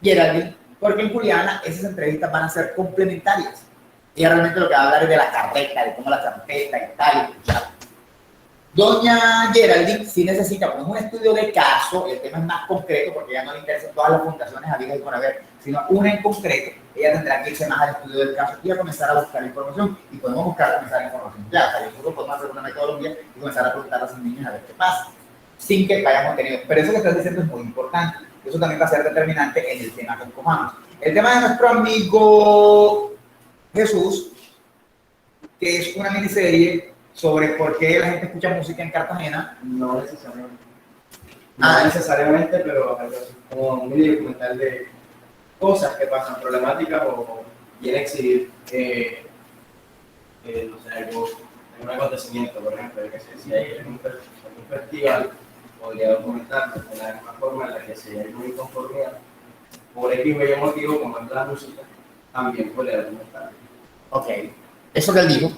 Speaker 1: Geraldine, porque en Juliana esas entrevistas van a ser complementarias. Ella realmente lo que va a hablar es de la carreta, de cómo la carpeta y tal, y escuchar. Doña Geraldine sí necesita un estudio de caso, el tema es más concreto porque ya no le interesan todas las fundaciones habidas y por haber, sino una en concreto. Ella tendrá que irse más al estudio del caso y a comenzar a buscar información, y podemos comenzar información ya, o sea, nosotros podemos hacer una metodología y comenzar a preguntar a los niños a ver qué pasa, sin que vayamos tenido. Pero eso que estás diciendo es muy importante, eso también va a ser determinante en el tema que escojamos. El tema de nuestro amigo Jesús, que es una miniserie sobre por qué la gente escucha música en Cartagena.
Speaker 8: No necesariamente. No necesariamente, pero como un mini documental de cosas que pasan, problemáticas o quiere exhibir, no sé, algún acontecimiento, por ejemplo, que si hay un festival, podría documentarse de la misma forma en la que si hay una inconformidad, por X o Y motivo, como es la música, también podría documentar.
Speaker 1: Ok, eso que él dijo.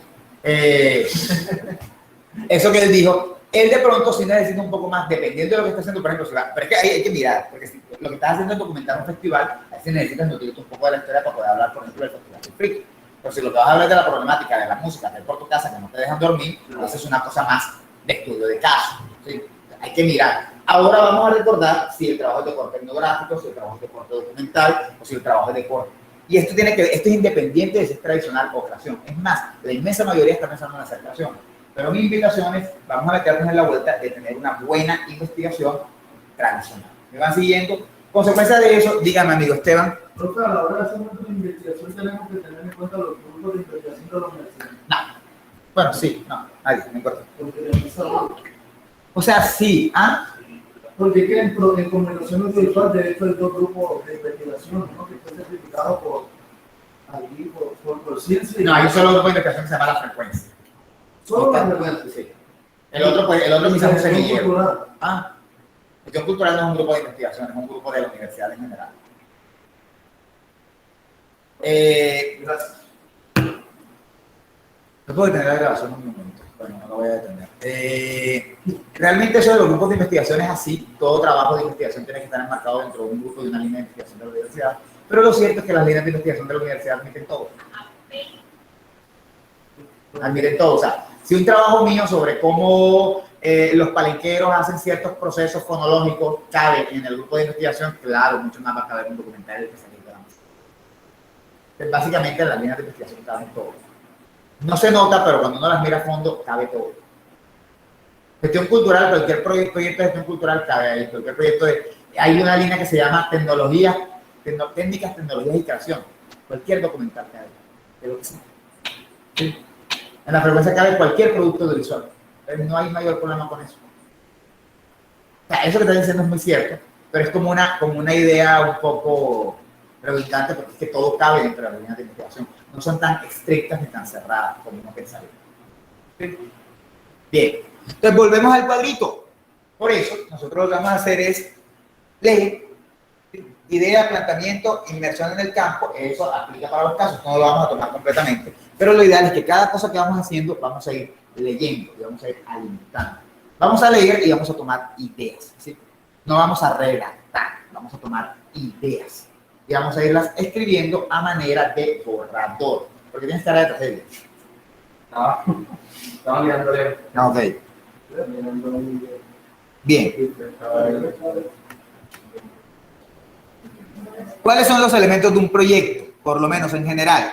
Speaker 1: Eso que él dijo, él de pronto sí necesita un poco más, dependiendo de lo que está haciendo, por ejemplo, pero es que hay que mirar, porque si lo que estás haciendo es documentar un festival, ahí sí necesitas nutrirte un poco de la historia para poder hablar, por ejemplo, del festival del frito. Pero si lo que vas a hablar de la problemática de la música, de por tu casa, que no te dejan dormir, eso es una cosa más de estudio de caso, ¿sí? Hay que mirar. Ahora vamos a recordar si el trabajo es de corte etnográfico, si el trabajo es de corte documental, o si el trabajo es de corte. Y esto es independiente de si es tradicional o creación. Es más, la inmensa mayoría está pensando en hacer creación. Pero mi invitación es, vamos a meternos en la vuelta de tener una buena investigación tradicional. ¿Me van siguiendo? Consecuencia de eso, dígame, amigo Esteban.
Speaker 4: Profe, a la hora de hacer nuestra investigación tenemos que tener en cuenta los grupos de investigación de la universidad.
Speaker 1: No. Bueno, sí, no, nadie, no importa. O sea, sí, ¿ah?
Speaker 4: Porque que en comunicación audiovisual, de hecho, hay dos grupos de investigación, ¿no? Que están certificados por ciencia.
Speaker 1: No, hay un solo grupo de investigación que se llama La Frecuencia.
Speaker 4: Solo La Frecuencia.
Speaker 1: Sí. El otro quizás es semillero. Ah, Gestión Cultural no es un grupo de investigación, es un grupo de la universidad en general.
Speaker 4: Gracias.
Speaker 1: No puedo detener la grabación un momento. Bueno, no lo voy a detener. Realmente eso de los grupos de investigación es así. Todo trabajo de investigación tiene que estar enmarcado dentro de un grupo de una línea de investigación de la universidad. Pero lo cierto es que las líneas de investigación de la universidad admiten todo. Admiten todo. O sea, si un trabajo mío sobre cómo los palenqueros hacen ciertos procesos fonológicos cabe en el grupo de investigación, claro, mucho más va a caber un documental especialista de la música. Entonces, básicamente las líneas de investigación caben todo. No se nota, pero cuando uno las mira a fondo, cabe todo. Gestión cultural, cualquier proyecto de gestión cultural cabe ahí. Cualquier proyecto hay una línea que se llama técnicas, tecnologías y creación. Cualquier documental cabe, de lo que sea. ¿Sí? En La Frecuencia cabe cualquier producto audiovisual. No hay mayor problema con eso. O sea, eso que estás diciendo es muy cierto, pero es como una idea un poco redundante, porque es que todo cabe dentro de las líneas de investigación. No son tan estrictas ni tan cerradas como uno pensaría. ¿Sí? Bien, entonces volvemos al cuadrito. Por eso, nosotros lo que vamos a hacer es leer idea, planteamiento, inmersión en el campo. Eso aplica para los casos, no lo vamos a tomar completamente. Pero lo ideal es que cada cosa que vamos haciendo, vamos a ir leyendo y vamos a ir alimentando. Vamos a leer y vamos a tomar ideas, ¿sí? No vamos a redactar, vamos a tomar ideas. Y vamos a irlas escribiendo a manera de borrador. Porque tienes cara de tragedia.
Speaker 8: Estaba mirándole.
Speaker 1: No, ok. Bien. ¿Cuáles son los elementos de un proyecto? Por lo menos en general.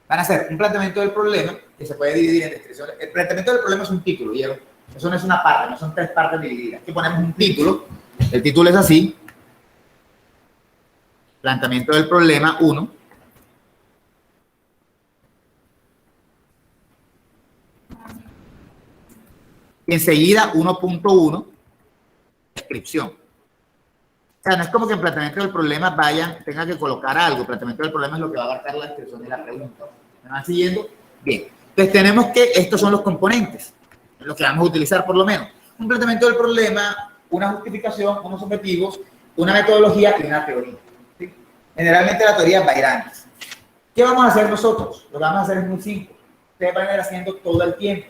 Speaker 1: Van a ser un planteamiento del problema, que se puede dividir en descripciones. El planteamiento del problema es un título, ¿vieron? Eso no es una parte, no son 3 partes divididas. Aquí ponemos un título. El título es así. Planteamiento del problema 1. Y enseguida 1.1, descripción. O sea, no es como que en planteamiento del problema tenga que colocar algo. El planteamiento del problema es lo que va a abarcar la descripción de la pregunta. ¿Me van siguiendo? Bien. Entonces tenemos que estos son los componentes, los que vamos a utilizar por lo menos. Un planteamiento del problema, una justificación, unos objetivos, una metodología y una teoría. ¿Sí? Generalmente la teoría va a ir antes. ¿Qué vamos a hacer nosotros? Lo que vamos a hacer es muy simple. Ustedes van a ir haciendo todo el tiempo.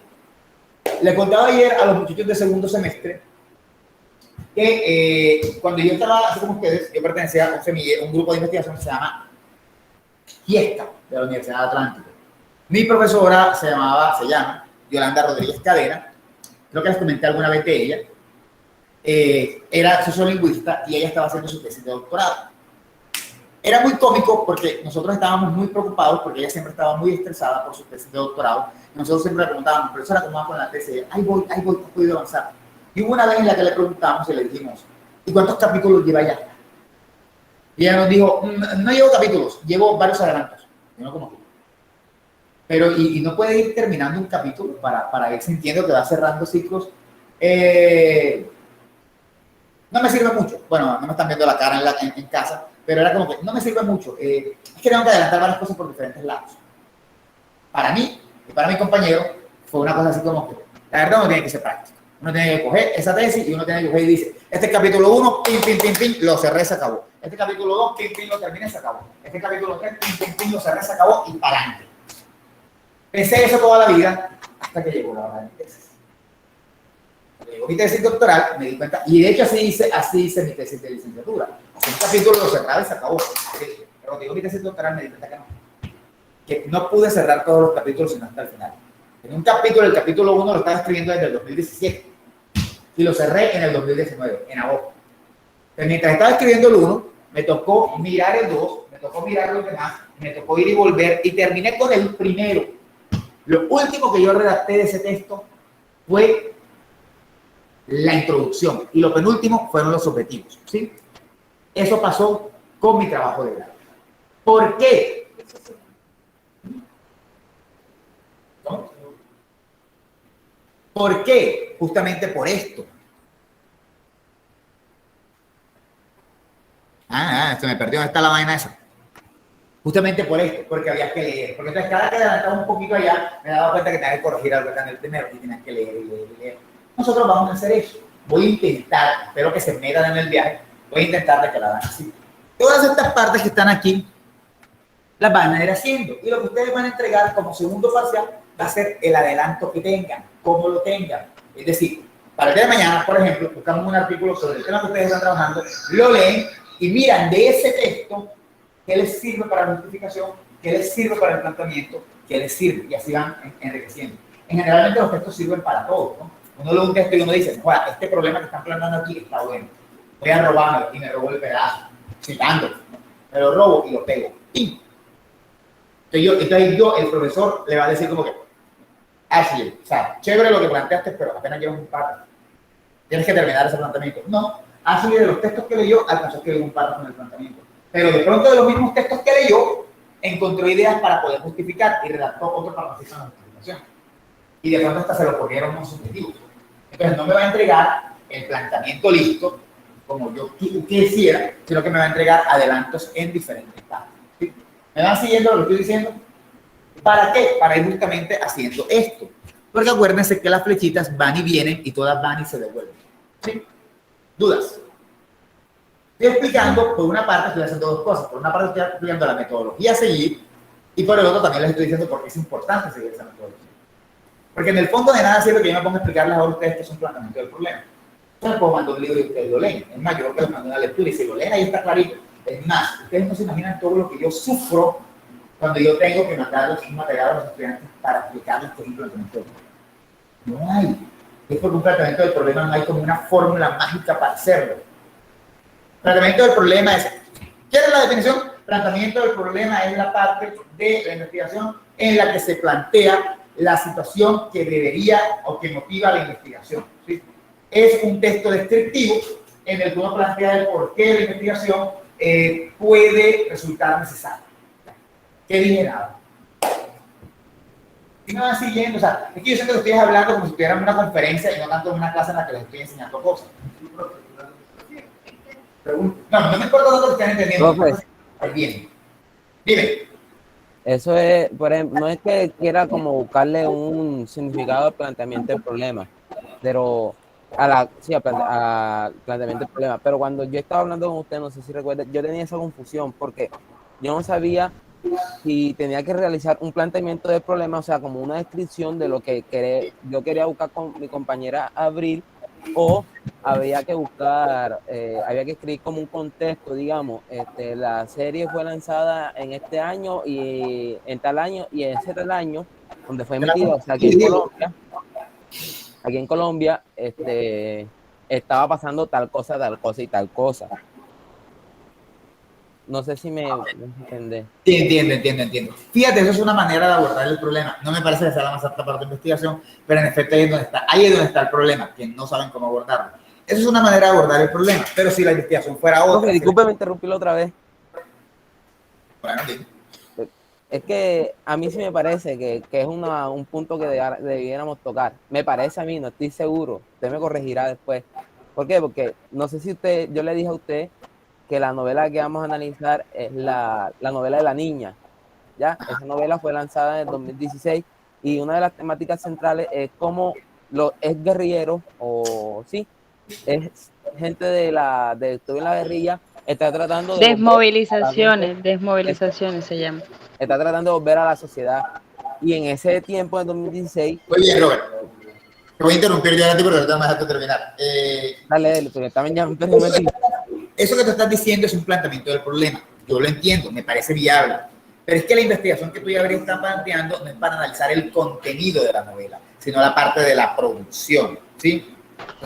Speaker 1: Le contaba ayer a los muchachos de segundo semestre que cuando yo estaba, así como ustedes, yo pertenecía a un grupo de investigación que se llama Fiesta, de la Universidad de Atlántico. Mi profesora se llama Yolanda Rodríguez Cadena, creo que les comenté alguna vez de ella, era sociolingüista y ella estaba haciendo su tesis de doctorado. Era muy cómico porque nosotros estábamos muy preocupados porque ella siempre estaba muy estresada por su tesis de doctorado. Nosotros siempre le preguntábamos, profesora, ¿cómo va con la tesis? Y ella, ahí voy, ¿has podido avanzar? Y hubo una vez en la que le preguntamos y le dijimos, ¿y cuántos capítulos lleva ya? Y ella nos dijo, no llevo capítulos, llevo varios adelantos. Yo no como tú. Pero, y no puede ir terminando un capítulo para ir sintiendo que va cerrando ciclos. No me sirve mucho. Bueno, no me están viendo la cara en casa, pero era como que no me sirve mucho. Es que tengo que adelantar varias cosas por diferentes lados. Para mí y para mi compañero fue una cosa así como que la verdad uno tiene que ser práctico. Uno tiene que coger esa tesis y uno tiene que coger y dice, este es capítulo 1, pin, lo cerré, se acabó. Este capítulo 2, pin, lo terminé, se acabó. Este capítulo 3, pin, lo cerré, se acabó y para adelante. Pensé eso toda la vida hasta que llegó la hora de mi tesis. Cuando llegó mi tesis doctoral, me di cuenta, y de hecho así hice mi tesis de licenciatura. Así un capítulo lo cerraba y se acabó. Pero cuando llegó mi tesis doctoral me di cuenta que no pude cerrar todos los capítulos sino hasta el final. En un capítulo, el capítulo 1 lo estaba escribiendo desde el 2017 y lo cerré en el 2019, en agosto. Pero mientras estaba escribiendo el 1, me tocó mirar el 2, me tocó mirar los demás, me tocó ir y volver y terminé con el primero. Lo último que yo redacté de ese texto fue la introducción y lo penúltimo fueron los objetivos, ¿sí? Eso pasó con mi trabajo de grado. ¿Por qué? ¿No? ¿Por qué? Justamente por esto. Se me perdió. ¿Dónde está la vaina esa? Justamente por esto, porque había que leer. Porque entonces cada que adelantaba un poquito allá, me daba cuenta que tenía que corregir algo acá en el primero y tenías que leer. Nosotros vamos a hacer eso. Voy a intentar, espero que se metan en el viaje, voy a intentar de que la hagan así. Todas estas partes que están aquí, las van a ir haciendo. Y lo que ustedes van a entregar como segundo parcial va a ser el adelanto que tengan, cómo lo tengan. Es decir, para el día de mañana, por ejemplo, buscamos un artículo sobre el tema que ustedes están trabajando, lo leen y miran de ese texto qué les sirve para la justificación, qué les sirve para el planteamiento, qué les sirve, y así van enriqueciendo. Generalmente los textos sirven para todo, ¿no? Uno lee un texto y uno dice, bueno, este problema que están planteando aquí está bueno, voy a robármelo y me robo el pedazo, citándolo, ¿no? Me lo robo y lo pego. Entonces yo, el profesor, le va a decir como que, Ashley, o sea, chévere lo que planteaste, pero apenas llevas un párrafo. Tienes que terminar ese planteamiento. No, Ashley de los textos que leyó alcanzó a escribir un párrafo en el planteamiento. Pero de pronto de los mismos textos que leyó, encontró ideas para poder justificar y redactó otro párrafo en la justificación. Y de pronto hasta se lo pusieron unos objetivos. Entonces no me va a entregar el planteamiento listo, como yo quisiera, sino que me va a entregar adelantos en diferentes partes. ¿Sí? ¿Me van siguiendo lo que estoy diciendo? ¿Para qué? Para ir justamente haciendo esto. Porque acuérdense que las flechitas van y vienen y todas van y se devuelven. ¿Sí? ¿Dudas? Estoy explicando, por una parte estoy haciendo dos cosas. Por una parte estoy explicando la metodología a seguir y por el otro también les estoy diciendo por qué es importante seguir esa metodología. Porque en el fondo de nada sirve que yo me ponga a explicarles ahora a ustedes que es un planteamiento del problema. Yo les puedo mandar un libro y ustedes lo leen. Es más, yo creo que les mando una lectura y si lo leen ahí está clarito. Es más, ustedes no se imaginan todo lo que yo sufro cuando yo tengo que mandarles un material a los estudiantes para explicarles qué es un planteamiento del problema. No hay. Es porque un planteamiento del problema no hay como una fórmula mágica para hacerlo. Planteamiento del problema es, ¿quién es la definición? Planteamiento del problema es la parte de la investigación en la que se plantea la situación que debería o que motiva la investigación. ¿Sí? Es un texto descriptivo en el que uno plantea el por qué la investigación puede resultar necesaria. ¿Qué dije nada? Y me van siguiendo, o sea, es que yo siento que estoy hablando como si estuviera en una conferencia y no tanto en una clase en la que les estoy enseñando cosas. No me importa lo que están entendiendo. Bien. Dime.
Speaker 5: Eso es, por ejemplo, no es que quiera como buscarle un significado al planteamiento del problema, pero al planteamiento del problema. Pero cuando yo estaba hablando con usted, no sé si recuerda, yo tenía esa confusión porque yo no sabía si tenía que realizar un planteamiento del problema, o sea, como una descripción de lo que yo quería buscar con mi compañera Abril, o había que buscar, había que escribir como un contexto, digamos, la serie fue lanzada en este año y en tal año y en ese tal año, donde fue emitida, o sea, aquí en Colombia, estaba pasando tal cosa y tal cosa. No sé si me entiende.
Speaker 1: Sí, entiendo. Fíjate, eso es una manera de abordar el problema. No me parece que sea la más apta para la investigación, pero en efecto ahí es donde está el problema, que no saben cómo abordarlo. Eso es una manera de abordar el problema, pero si la investigación fuera otra...
Speaker 5: Okay, discúlpeme interrumpirlo otra vez.
Speaker 1: Bueno, sí.
Speaker 5: Es que a mí sí me parece que es un punto que debiéramos tocar. Me parece a mí, no estoy seguro. Usted me corregirá después. ¿Por qué? Porque no sé si yo le dije a usted que la novela que vamos a analizar es la novela de la niña, ¿ya? Esa novela fue lanzada en el 2016 y una de las temáticas centrales es cómo es guerrillero, o sí, es gente de la guerrilla, está tratando de...
Speaker 2: Desmovilizaciones se llama.
Speaker 5: Está tratando de volver a la sociedad. Y en ese tiempo, en 2016...
Speaker 1: Muy bien, Robert. Te voy a interrumpir yo a ti, pero ahorita me dejaste terminar.
Speaker 5: Dale, porque también ya me perdí un momentito.
Speaker 1: Eso que te estás diciendo es un planteamiento del problema. Yo lo entiendo, me parece viable. Pero es que la investigación que tú y Abril están planteando no es para analizar el contenido de la novela, sino la parte de la producción, ¿sí?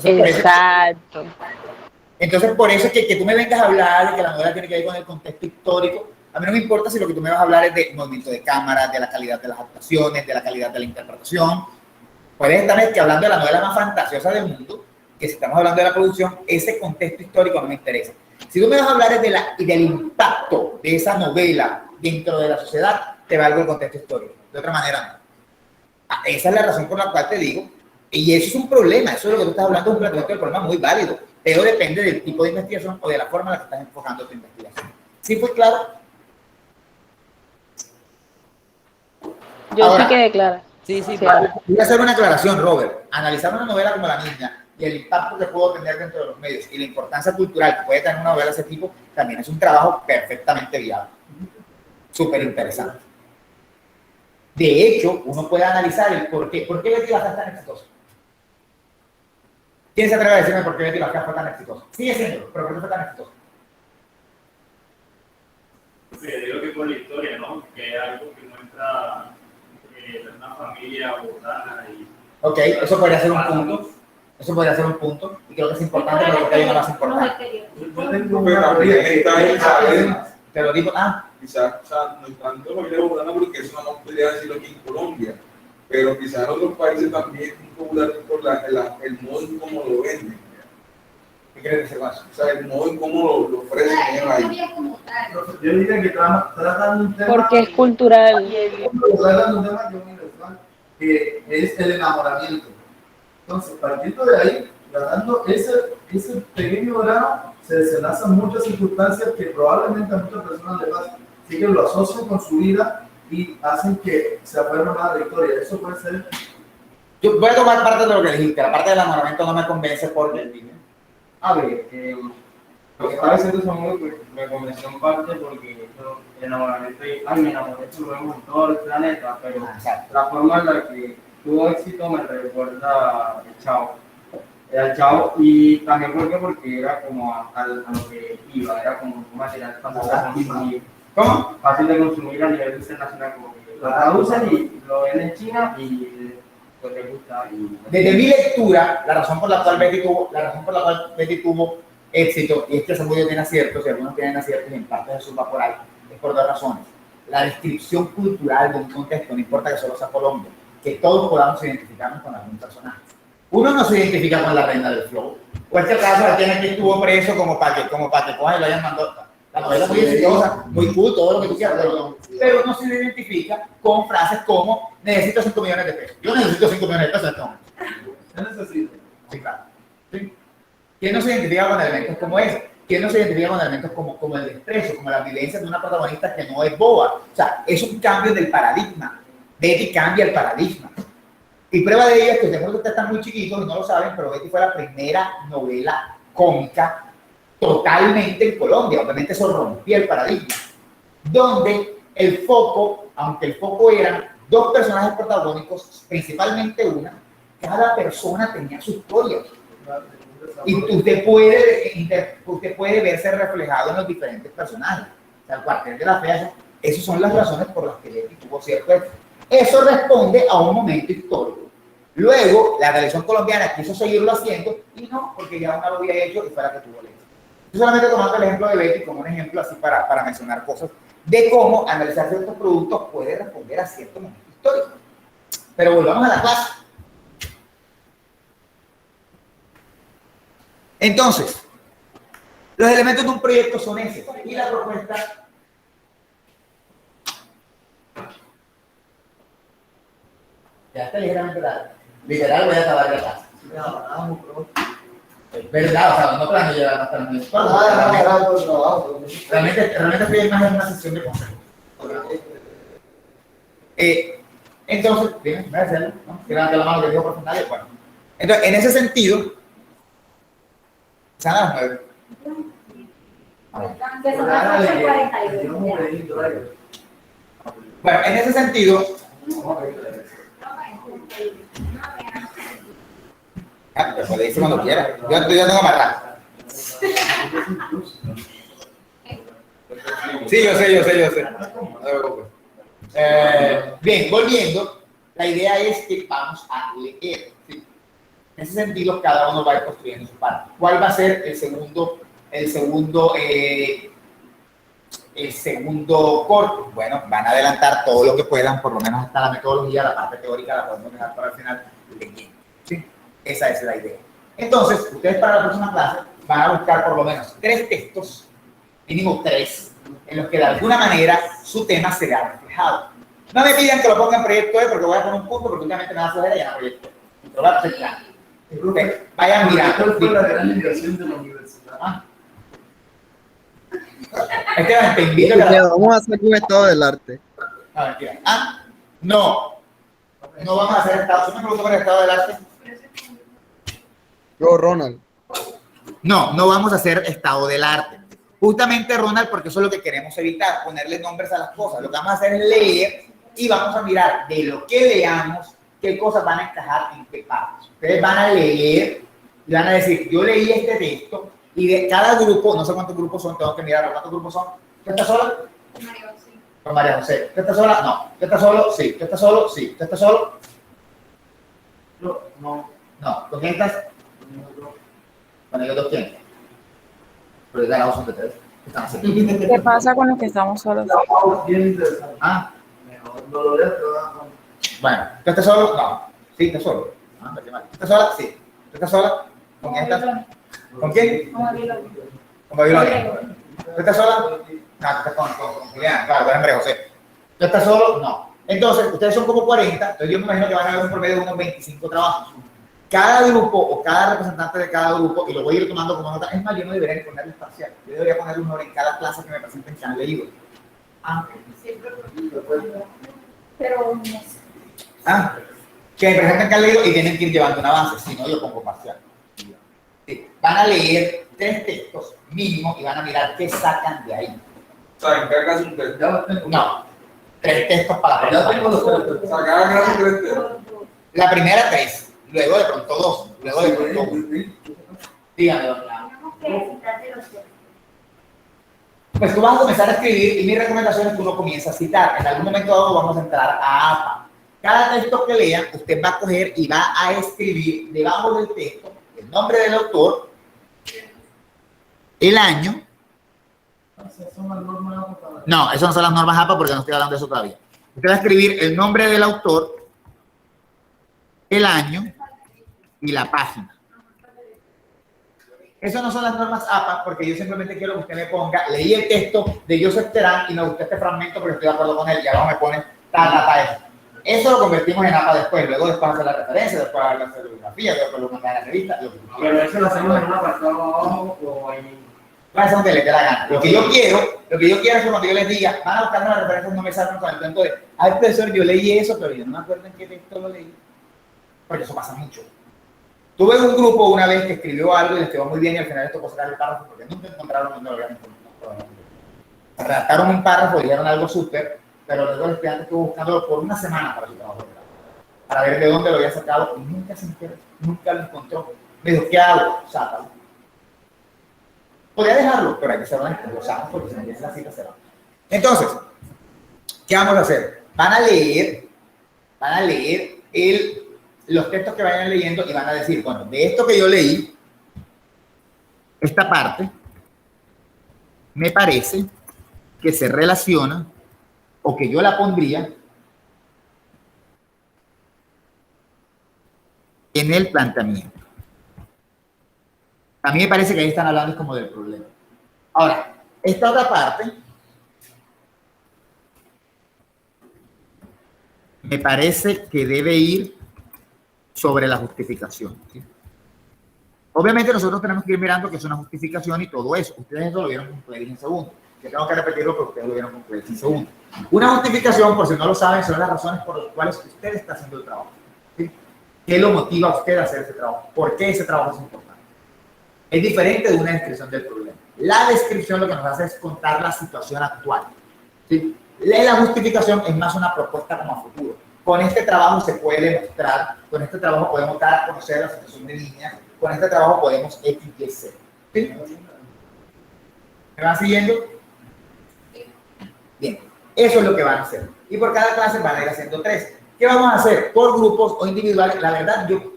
Speaker 2: Exacto.
Speaker 1: Entonces, por eso es que tú me vengas a hablar de que la novela tiene que ver con el contexto histórico. A mí no me importa si lo que tú me vas a hablar es de movimiento de cámara, de la calidad de las actuaciones, de la calidad de la interpretación. Puedes estar que hablando de la novela más fantasiosa del mundo, que si estamos hablando de la producción, ese contexto histórico no me interesa. Si tú me vas a hablar del impacto de esa novela dentro de la sociedad, te valgo el contexto histórico. De otra manera, no. Esa es la razón por la cual te digo, y eso es un problema, eso es lo que tú estás hablando, es un planteamiento del problema muy válido, pero depende del tipo de investigación o de la forma en la que estás enfocando tu investigación. ¿Sí fue claro?
Speaker 2: Yo sí quedé clara.
Speaker 5: Sí.
Speaker 1: Voy a hacer una aclaración, Robert. Analizar una novela como La Niña y el impacto que puedo tener dentro de los medios y la importancia cultural que puede tener una novela de ese tipo, también es un trabajo perfectamente viable. Súper interesante. De hecho, uno puede analizar el por qué. ¿Por qué Betty la Fea es tan exitosa? ¿Quién se atreve a decirme por qué Betty la Fea fue tan exitosa? Sigue siendo, pero ¿por qué fue tan exitosa?
Speaker 6: Sí, digo que por la historia, ¿no? Que es algo que muestra una familia bogotana y... Ok,
Speaker 1: eso podría ser un punto. Eso podría ser un punto. Y creo que es importante, pero porque hay una más importante. Te lo digo,
Speaker 6: quizás, o sea, no es tanto familia bogotana porque eso no podría decirlo aquí en Colombia, pero quizás en otros países también es popular por el modo en cómo lo venden.
Speaker 1: ¿Qué quieres decir más?
Speaker 6: O sea, el modo en cómo lo ofrecen ahí.
Speaker 4: Yo diría que tratan un tema...
Speaker 2: Porque es cultural.
Speaker 4: Tratan un tema que es universal, que es el enamoramiento. Entonces, partiendo de ahí, tratando ese pequeño drama, se desenlazan muchas circunstancias que probablemente a muchas personas les pasan. Así que lo asocian con su vida y hacen que se aferren más a la historia. Eso puede ser...
Speaker 1: Yo voy a tomar parte de lo que dijiste, la parte del enamoramiento no me convence porque...
Speaker 8: A ver, lo que estaba diciendo Samuel pues, me convenció en parte porque el enamoramiento, mi enamoramiento lo vemos en todo el planeta, pero la forma en la que tuvo éxito me recuerda al Chavo. Era el Chavo, y también porque era como a lo que iba, era como un material fácil de consumir.
Speaker 1: ¿Cómo?
Speaker 8: Fácil de consumir a nivel internacional, como que lo traducen y lo ven en China y pues les gusta.
Speaker 1: Desde mi lectura, la razón por la cual Betty tuvo éxito, y es que Samuel tiene aciertos, y algunos tienen aciertos, y en parte de eso va por ahí, es por dos razones. La descripción cultural de un contexto, no importa que solo sea Colombia, que todos podamos identificarnos con algún personaje. Uno no se identifica con la reina del flow, o este caso la tiene que estuvo preso como para que cojan y lo hayan mandado. La novela es muy exitosa, muy cool, todo lo que tú quieras, pero no se identifica con frases como necesito 5 millones de pesos. Yo necesito 5 millones de pesos en este momento.
Speaker 4: ¿Qué necesito?
Speaker 1: Sí, claro. ¿Sí? ¿Quién no se identifica con elementos como ese? ¿Quién no se identifica con elementos como el desprecio, como la violencia de una protagonista que no es boba? O sea, es un cambio del paradigma. Betty cambia el paradigma. Y prueba de ello es que seguro que ustedes están muy chiquitos y no lo saben, pero Betty fue la primera novela cómica totalmente en Colombia. Obviamente eso rompía el paradigma. Donde el foco, aunque el foco eran 2 personajes protagónicos, principalmente una, cada persona tenía su historia. Y usted puede verse reflejado en los diferentes personajes. O sea, el cuartel de la fea, esas son las razones por las que Betty tuvo cierto éxito. Eso responde a un momento histórico. Luego, la televisión colombiana quiso seguirlo haciendo y no, porque ya una lo había hecho y fue la que tuvo el éxito. Yo solamente tomando el ejemplo de Betty como un ejemplo así para mencionar cosas de cómo analizar ciertos productos puede responder a cierto momento histórico. Pero volvamos a la clase. Entonces, los elementos de un proyecto son esos. Y la propuesta... Ya está ligeramente tarde. Literal voy a acabar la clase. Es verdad, o sea, no planeo llegar hasta el mes. Realmente estoy más en una sesión de consejos. Entonces, bien, voy a hacerlo, ¿no? Que levante la mano que dijo por fundamental. Bueno. Entonces, en ese sentido, ¿se van a las 9?
Speaker 3: Que son las 8:42.
Speaker 1: Bueno, en ese sentido, pues puede irse cuando quiera. Yo tengo amarrado. Sí, yo sé. No te preocupes. Bien, volviendo, la idea es que vamos a leer. ¿Sí? En ese sentido, cada uno va a ir construyendo su parte. ¿Cuál va a ser el segundo corte? Bueno, van a adelantar todo lo que puedan, por lo menos hasta la metodología, la parte teórica la podemos dejar para el final leyendo. ¿Sí? Esa es la idea. Entonces, ustedes para la próxima clase van a buscar por lo menos 3 textos, mínimo 3, en los que de alguna manera su tema se vea reflejado. No me pidan que lo pongan en proyecto E porque voy a poner un punto, porque últimamente me da flojera y ya no proyecto. Pero va a ser claro. Vayan mirando.
Speaker 4: Fue la gran inversión de la universidad.
Speaker 1: Esteban, te invito a que
Speaker 9: vamos a hacer un estado del arte.
Speaker 1: No vamos a hacer estado. ¿Tú me pregunto por el estado del arte?
Speaker 9: Yo, Ronald.
Speaker 1: No vamos a hacer estado del arte. Justamente, Ronald, porque eso es lo que queremos evitar, ponerle nombres a las cosas. Lo que vamos a hacer es leer y vamos a mirar de lo que leamos qué cosas van a encajar en qué partes. Ustedes van a leer y van a decir, yo leí este texto y de cada grupo, no sé cuántos grupos son, tengo que mirar cuántos grupos son. ¿Tú estás sola?
Speaker 7: María José.
Speaker 1: Con María José. ¿Tú estás sola? No. ¿Tú estás solo? Sí. ¿Tú estás solo? Sí. ¿Tú estás solo?
Speaker 4: No.
Speaker 1: ¿Con quién estás? Con ellos 2, ¿quién? Pero ya la son de 3.
Speaker 2: ¿Qué pasa con los que estamos solos?
Speaker 4: Bien interesante. Mejor no lo veas, pero
Speaker 1: Bueno, ¿tú estás solo? No. Sí, estás solo. ¿Tú estás sola? Sí. ¿Tú estás sola? ¿Con quién estás? ¿Con quién? Con Babilonia. ¿Tú estás sola? No, tú estás con Julián, claro, con María José. ¿Tú estás solo? No. Entonces, ustedes son como 40, entonces yo me imagino que van a haber un promedio de unos 25 trabajos. Cada grupo o cada representante de cada grupo, y lo voy a ir tomando como nota, es más, yo no debería ponerles parcial. Yo debería poner un hora en cada clase que me presenten que han leído.
Speaker 3: Pero no sé.
Speaker 1: que me presentan que han leído y tienen que ir llevando un avance, si no yo pongo parcial. Sí. Van a leer 3 textos mínimos y van a mirar qué sacan de ahí.
Speaker 6: O sea, en cada caso un texto.
Speaker 1: No, 3 textos para
Speaker 4: Ya
Speaker 1: la
Speaker 4: tengo los tres.
Speaker 6: O sea, cada caso 3 textos.
Speaker 1: La primera 3, luego de pronto 2, luego de pronto 1. Dígame, doña.
Speaker 3: Tenemos que citarte los textos.
Speaker 1: Pues tú vas a comenzar a escribir y mi recomendación es que uno comience a citar. En algún momento dado vamos a entrar a APA. Cada texto que lean, usted va a coger y va a escribir debajo del texto el nombre del autor, el año. No, esas no son las normas APA porque no estoy hablando de eso todavía. Usted va a escribir el nombre del autor, el año y la página. Esas no son las normas APA porque yo simplemente quiero que usted me ponga, leí el texto de Joseph Terán y me gustó este fragmento porque estoy de acuerdo con él y abajo me pone eso. Eso lo convertimos en APA después, luego hacer la referencia, después hacer la bibliografía, después lo mandar a la revista.
Speaker 8: Pero eso lo hacemos en un apartado abajo o en...
Speaker 1: Va a ser donde le dé la gana. Lo que yo quiero es que cuando yo les diga, van a buscar las referencias, no me salgan con el cuento de, ay profesor, yo leí eso, pero yo no me acuerdo en qué texto lo leí. Porque eso pasa mucho. Tuve un grupo una vez que escribió algo y les quedó muy bien y al final esto sacar el párrafo porque nunca encontraron dónde lo habían encontrado. Redactaron un párrafo, dijeron algo súper, pero luego el estudiante estuvo buscándolo por una semana para su trabajo de grado, para ver de dónde lo había sacado y nunca se enteró, nunca lo encontró. Me dijo, ¿qué hago? Sácalo. Podría dejarlo, pero hay que ser honesto, lo sacamos porque si no empieza la cita se va. Entonces, ¿qué vamos a hacer? Van a leer los textos que vayan leyendo y van a decir, bueno, de esto que yo leí, esta parte me parece que se relaciona o que yo la pondría en el planteamiento. A mí me parece que ahí están hablando como del problema. Ahora, esta otra parte me parece que debe ir sobre la justificación, ¿sí? Obviamente nosotros tenemos que ir mirando que es una justificación y todo eso. Ustedes eso lo vieron con Cleris en segundo. Yo tengo que repetirlo porque ustedes lo vieron con Cleris en segundo. Una justificación, por si no lo saben, son las razones por las cuales usted está haciendo el trabajo, ¿sí? ¿Qué lo motiva a usted a hacer ese trabajo? ¿Por qué ese trabajo es importante? Es diferente de una descripción del problema. La descripción lo que nos hace es contar la situación actual, ¿sí? La justificación es más una propuesta como a futuro. Con este trabajo se puede mostrar, con este trabajo podemos dar a conocer la situación de líneas, con este trabajo podemos X, Y, Z. ¿Sí? ¿Me van siguiendo? Bien, eso es lo que van a hacer. Y por cada clase van a ir haciendo 3. ¿Qué vamos a hacer? Por grupos o individuales. La verdad, yo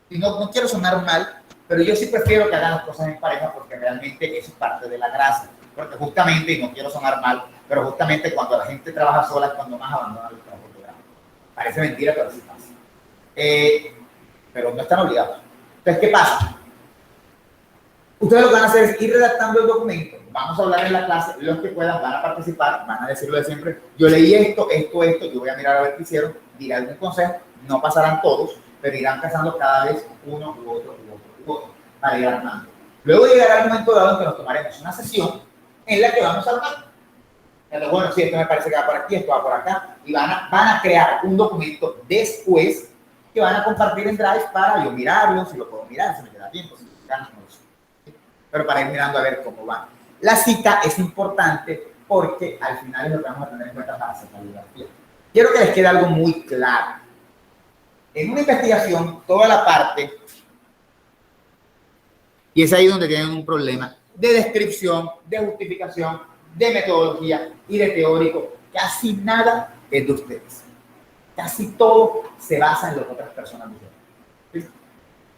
Speaker 1: no quiero sonar mal, pero yo sí prefiero que hagan las cosas en pareja porque realmente eso es parte de la gracia. Porque justamente, y no quiero sonar mal, pero justamente cuando la gente trabaja sola es cuando más abandona los trabajos de grado. Parece mentira, pero sí pasa. Pero no están obligados. Entonces, ¿qué pasa? Ustedes lo que van a hacer es ir redactando el documento. Vamos a hablar en la clase, los que puedan van a participar, van a decirlo de siempre. Yo leí esto, yo voy a mirar a ver qué hicieron, diré algún consejo, no pasarán todos, pero irán pasando cada vez uno u otro para ir armando. Luego llegará el momento dado en que nos tomaremos una sesión en la que vamos a armar. Entonces, bueno, sí, esto me parece que va por aquí, esto va por acá, y van a crear un documento después que van a compartir en Drive para yo mirarlo, si lo puedo mirar, si me queda tiempo, si me ganas, no lo sé. Pero para ir mirando a ver cómo va. La cita es importante porque al final es lo que vamos a tener en cuenta para hacer la bibliografía. Quiero que les quede algo muy claro. En una investigación, toda la parte, y es ahí donde tienen un problema, de descripción, de justificación, de metodología y de teórico, casi nada es de ustedes. Casi todo se basa en lo que otras personas dijeron. ¿Sí?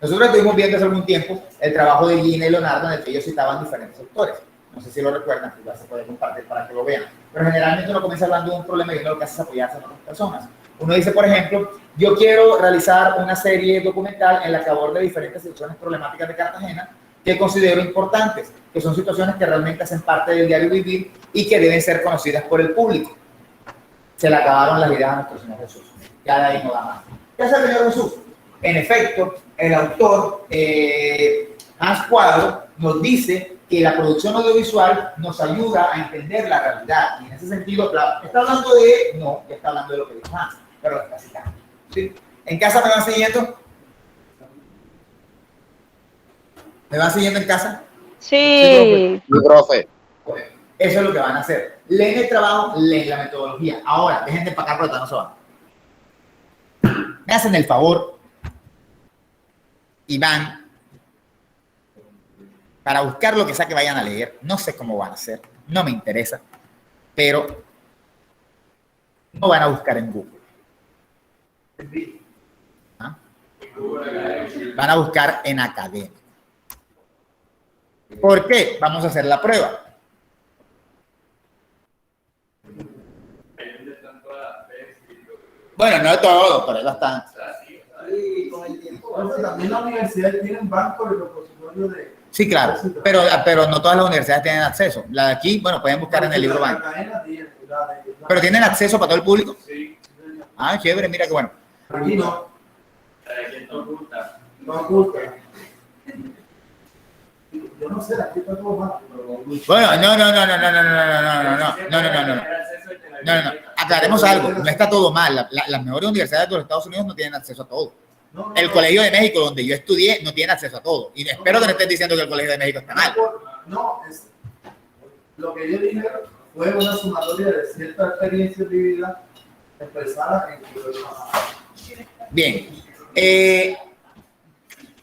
Speaker 1: Nosotros estuvimos viendo hace algún tiempo el trabajo de Gina y Leonardo en el que ellos citaban diferentes autores. No sé si lo recuerdan, igual se puede compartir para que lo vean. Pero generalmente uno comienza hablando de un problema y uno lo que hace es apoyarse en otras personas. Uno dice, por ejemplo, yo quiero realizar una serie documental en la que aborde diferentes situaciones problemáticas de Cartagena que considero importantes, que son situaciones que realmente hacen parte del diario vivir y que deben ser conocidas por el público. Se le acabaron las ideas a nuestro Señor Jesús. Ya de ahí no da más. ¿Qué hace el Señor Jesús? En efecto, el autor Hans Cuadro nos dice que la producción audiovisual nos ayuda a entender la realidad. Y en ese sentido, claro, está hablando de, no, está hablando de lo que dijo Hans, pero lo está citando. ¿Sí? ¿En casa me van siguiendo? ¿Me van siguiendo en casa?
Speaker 2: Sí.
Speaker 9: Mi profe.
Speaker 1: Eso es lo que van a hacer. Leen el trabajo, leen la metodología. Ahora, dejen de empacar pelota, no se van. Me hacen el favor y van para buscar lo que sea que vayan a leer. No sé cómo van a hacer, no me interesa, pero no van a buscar en Google. ¿Ah? Van a buscar en academia. ¿Por qué? Vamos a hacer la prueba. Bueno, no todo, pero es bastante.
Speaker 4: Bueno, también las universidades tienen bancos de repositorios de...
Speaker 1: Sí, claro, pero no todas las universidades tienen acceso. La de aquí, bueno, pueden buscar en el libro banco. ¿Pero tienen acceso para todo el público?
Speaker 8: Sí.
Speaker 1: Ah, chévere, mira qué bueno.
Speaker 4: Aquí no.
Speaker 8: ¿Quién te oculta?
Speaker 4: No oculta. Yo no sé, aquí está todo mal.
Speaker 1: Bueno, no. Aclaremos algo, no está todo mal. Las mejores universidades de los Estados Unidos no tienen acceso a todo. El Colegio de México, donde yo estudié, no tiene acceso a todo. Y espero que no estés diciendo que el Colegio de México está mal.
Speaker 4: No, lo que yo dije fue una sumatoria de cierta experiencia vivida expresada en
Speaker 1: Bien.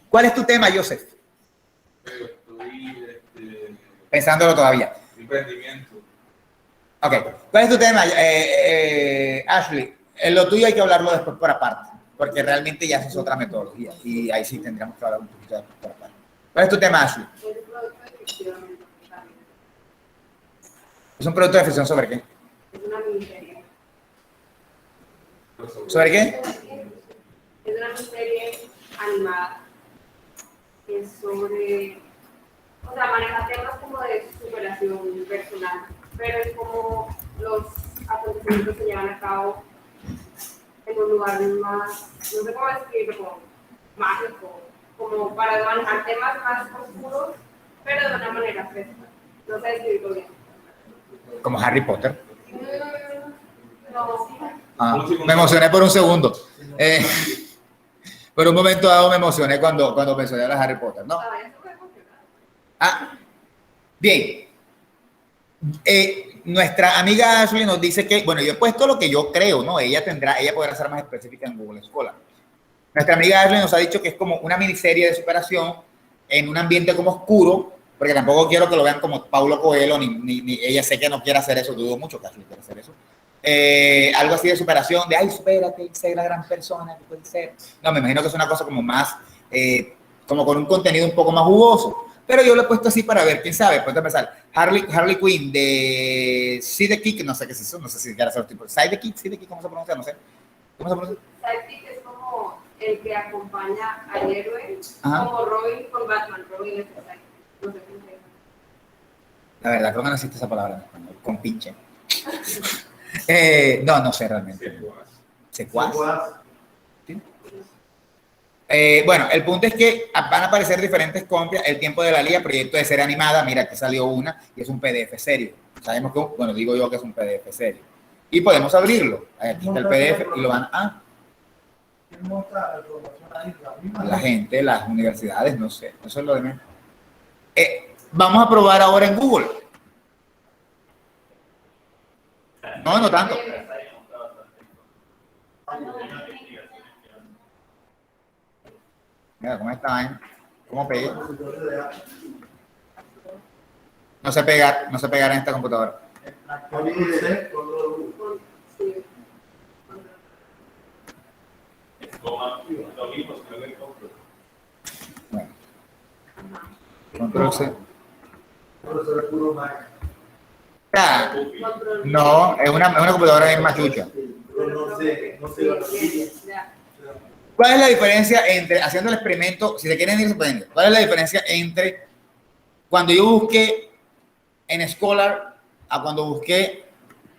Speaker 1: ¿Cuál es tu tema, Joseph?
Speaker 6: Estoy
Speaker 1: Pensándolo todavía.
Speaker 6: emprendimiento.
Speaker 1: Ok. ¿Cuál es tu tema, Ashley? En lo tuyo hay que hablarlo después por aparte, porque realmente ya eso es otra metodología y ahí sí tendríamos que hablar un poquito después por aparte. ¿Cuál es tu tema, Ashley? ¿Es un producto de ficción sobre qué?
Speaker 10: Es una miniserie.
Speaker 1: ¿Sobre qué?
Speaker 10: Es una miniserie animada. Que es sobre, o sea, maneja temas como de superación personal, pero es como los acontecimientos se llevan a cabo en un lugar más, no sé cómo describirlo, como mágico, como para manejar temas más oscuros, pero de una manera fresca. No sé describirlo bien.
Speaker 1: Como Harry Potter.
Speaker 10: No,
Speaker 1: Ah, me emocioné por un segundo. Por un momento dado me emocioné cuando mencioné a Harry Potter, ¿no? Ah, bien. Nuestra amiga Ashley nos dice que, bueno, yo he puesto lo que yo creo, ¿no? Ella podrá ser más específica en Google Scholar. Nuestra amiga Ashley nos ha dicho que es como una miniserie de superación en un ambiente como oscuro, porque tampoco quiero que lo vean como Paulo Coelho, ni ella sé que no quiere hacer eso, dudo mucho que Ashley quiera hacer eso. Algo así de superación, de ay, supérate, sé la gran persona que puedes ser. No, me imagino que es una cosa como más, como con un contenido un poco más jugoso. Pero yo lo he puesto así para ver, quién sabe, puede empezar. Harley Quinn de Sidekick, no sé qué es eso, no sé si quiere hacer tipo. Sidekick, ¿cómo se pronuncia? No sé. ¿Cómo se pronuncia?
Speaker 10: Sidekick es como el que acompaña al héroe,
Speaker 1: Ajá.
Speaker 10: como Robin con Batman. Robin es el sidekick. No sé cómo se llama.
Speaker 1: La verdad, creo que no existe esa palabra en español, con pinche. No sé realmente. ¿Secuaz? ¿Sí? Bueno, el punto es que van a aparecer diferentes copias. El tiempo de la liga, proyecto de serie animada, mira, aquí salió una y es un PDF serio. Sabemos que, bueno, digo yo que es un PDF serio. Y podemos abrirlo. Aquí está el PDF y lo van a... La gente, las universidades, no sé. Eso es lo de menos. Vamos a probar ahora en Google. No tanto. Mira, ¿cómo está? ¿Cómo pegué? No sé pegar en esta computadora. Bueno. Control C. Ah, no, es una computadora bien machucha. ¿Cuál es la diferencia entre, haciendo el experimento, si se quieren ir, se pueden ir, cuál es la diferencia entre cuando yo busqué en Scholar a cuando busqué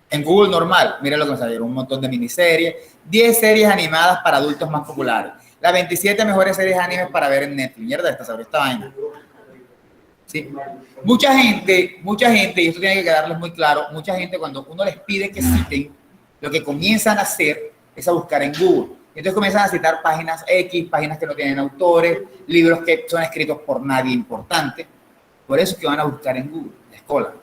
Speaker 1: en Google normal? Miren lo que me salieron, un montón de miniseries, 10 series animadas para adultos más populares, las 27 mejores series animes para ver en Netflix. Mierda, esta vaina. ¿Sí? Mucha gente, y esto tiene que quedarles muy claro, mucha gente cuando uno les pide que citen, lo que comienzan a hacer es a buscar en Google. Entonces comienzan a citar páginas X, páginas que no tienen autores, libros que son escritos por nadie importante. Por eso es que van a buscar en Google, la escuela.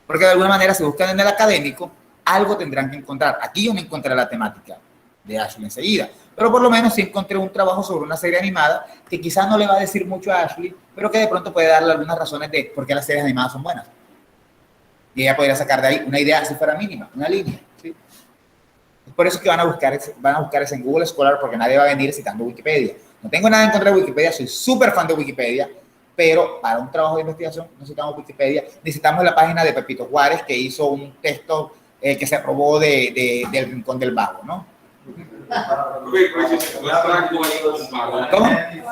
Speaker 1: Porque de alguna manera, si buscan en el académico, algo tendrán que encontrar. Aquí yo no encontré la temática de Ashley enseguida, pero por lo menos sí encontré un trabajo sobre una serie animada que quizás no le va a decir mucho a Ashley, pero que de pronto puede darle algunas razones de por qué las series animadas son buenas. Y ella podría sacar de ahí una idea, si fuera mínima, una línea. ¿Sí? Es por eso que van a buscar eso en Google Scholar, porque nadie va a venir citando Wikipedia. No tengo nada en contra de Wikipedia, soy súper fan de Wikipedia, pero para un trabajo de investigación no necesitamos Wikipedia, necesitamos la página de Pepito Juárez, que hizo un texto que se robó del Rincón del Vago, ¿no?
Speaker 6: Pero si se puede encontrar con valor.
Speaker 1: ¿Cómo?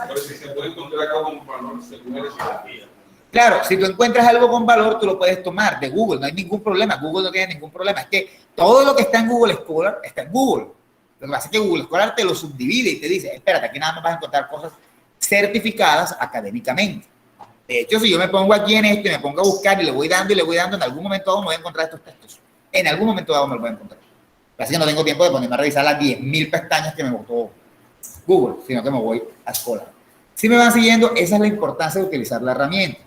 Speaker 6: Pero si se puede encontrar con valor, se puede decir.
Speaker 1: Claro, si tú encuentras algo con valor, tú lo puedes tomar de Google, no hay ningún problema, Google no tiene ningún problema. Es que todo lo que está en Google Scholar está en Google. Lo que pasa es que Google Scholar te lo subdivide y te dice, espérate, aquí nada más vas a encontrar cosas certificadas académicamente. De hecho, si yo me pongo aquí en esto y me pongo a buscar y le voy dando, en algún momento dado me voy a encontrar estos textos. En algún momento dado me los voy a encontrar. Así que no tengo tiempo de ponerme a revisar las 10.000 pestañas que me botó Google, sino que me voy a Scholar. Si me van siguiendo, esa es la importancia de utilizar la herramienta.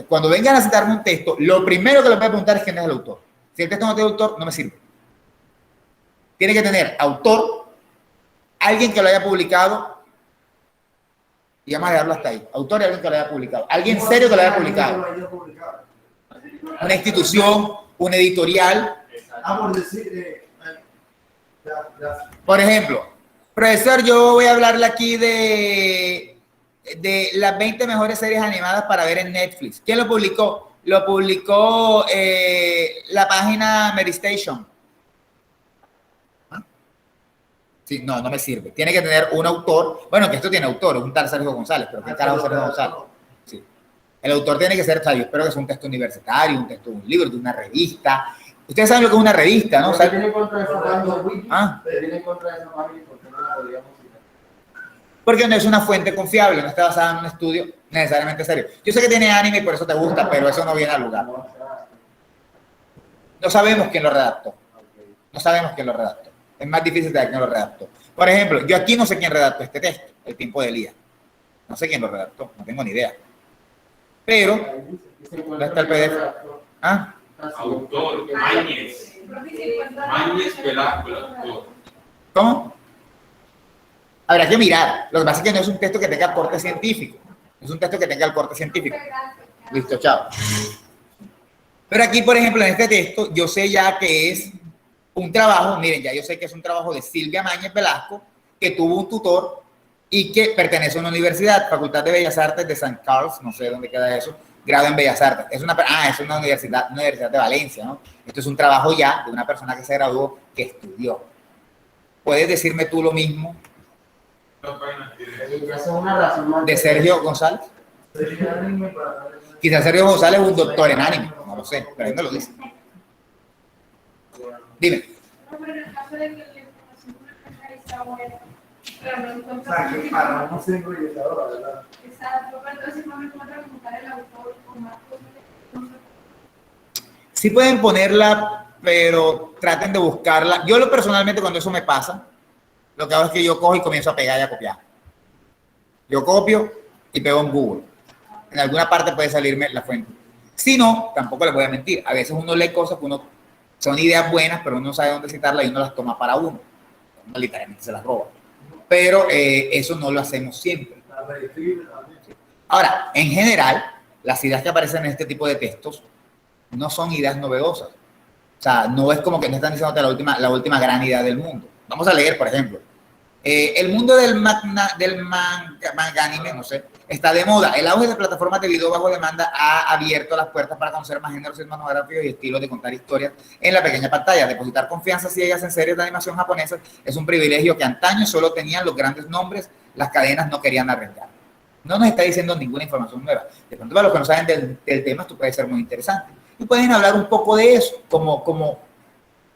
Speaker 1: Cuando vengan a citarme un texto, lo primero que les voy a preguntar es quién es el autor. Si el texto no tiene autor, no me sirve. Tiene que tener autor, alguien que lo haya publicado, y vamos a dejarlo hasta ahí. Autor y alguien que lo haya publicado. Alguien serio que lo haya publicado. Una institución, un editorial. Por ejemplo, profesor, yo voy a hablarle aquí de las 20 mejores series animadas para ver en Netflix. ¿Quién lo publicó? Lo publicó la página Medistation. ¿Ah? Sí, no me sirve. Tiene que tener un autor. Bueno, que esto tiene autor, un tal Sergio González, pero ¿qué carajo Sergio González? Sí. El autor tiene que ser, yo espero que sea un texto universitario, un texto de un libro, de una revista. Ustedes saben lo que es una revista, ¿no?
Speaker 4: ¿Tiene contra esa página?
Speaker 1: ¿Ah?
Speaker 4: ¿Tiene contra esa página? Porque no la podríamos citar.
Speaker 1: Porque no es una fuente confiable, no está basada en un estudio necesariamente serio. Yo sé que tiene anime y por eso te gusta, pero eso no viene al lugar. No sabemos quién lo redactó. No sabemos quién lo redactó. Es más difícil de quién lo redactó. Por ejemplo, yo aquí no sé quién redactó este texto, El tiempo de Elías. No sé quién lo redactó, no tengo ni idea. Pero, ¿dónde está el PDF? ¿Ah?
Speaker 6: Autor, Mañez. Mañez Velasco, el autor.
Speaker 1: ¿Cómo? Habrá que mirar. Lo que pasa es que no es un texto que tenga corte científico. Es un texto que tenga el corte científico. Listo, chao. Pero aquí, por ejemplo, en este texto, yo sé ya que es un trabajo, miren, ya yo sé que es un trabajo de Silvia Mañez Velasco, que tuvo un tutor y que pertenece a una universidad, Facultad de Bellas Artes de San Carlos, no sé dónde queda eso, grado en Bellas Artes. Es una universidad de Valencia, ¿no? Esto es un trabajo ya de una persona que se graduó, que estudió. ¿Puedes decirme tú lo mismo de Sergio González? Quizás Sergio González es un doctor en anime, no lo sé, pero él me lo dice. Dime.
Speaker 7: Pero en el caso de que la información está buena, pero no encuentro.
Speaker 4: O sea, que para no ser proyectadora, ¿verdad?
Speaker 7: Exacto, pero entonces no me encuentro que buscar el autor o más cosas.
Speaker 1: Sí pueden ponerla, pero traten de buscarla. Yo personalmente, cuando eso me pasa, lo que hago es que yo cojo y comienzo a pegar y a copiar. Yo copio y pego en Google. En alguna parte puede salirme la fuente. Si no, tampoco les voy a mentir. A veces uno lee cosas que son ideas buenas, pero uno no sabe dónde citarlas y uno las toma para uno. Uno literalmente se las roba. Pero eso no lo hacemos siempre. Ahora, en general, las ideas que aparecen en este tipo de textos no son ideas novedosas. O sea, no es como que no están diciendo la última gran idea del mundo. Vamos a leer, por ejemplo. El mundo del manga anime, no sé, está de moda. El auge de plataformas de video bajo demanda ha abierto las puertas para conocer más géneros cinematográficos y estilos de contar historias en la pequeña pantalla. Depositar confianza ciegas en series de animación japonesas es un privilegio que antaño solo tenían los grandes nombres, las cadenas no querían arriesgar. No nos está diciendo ninguna información nueva. De pronto, para los que no saben del tema, esto puede ser muy interesante. Y pueden hablar un poco de eso, como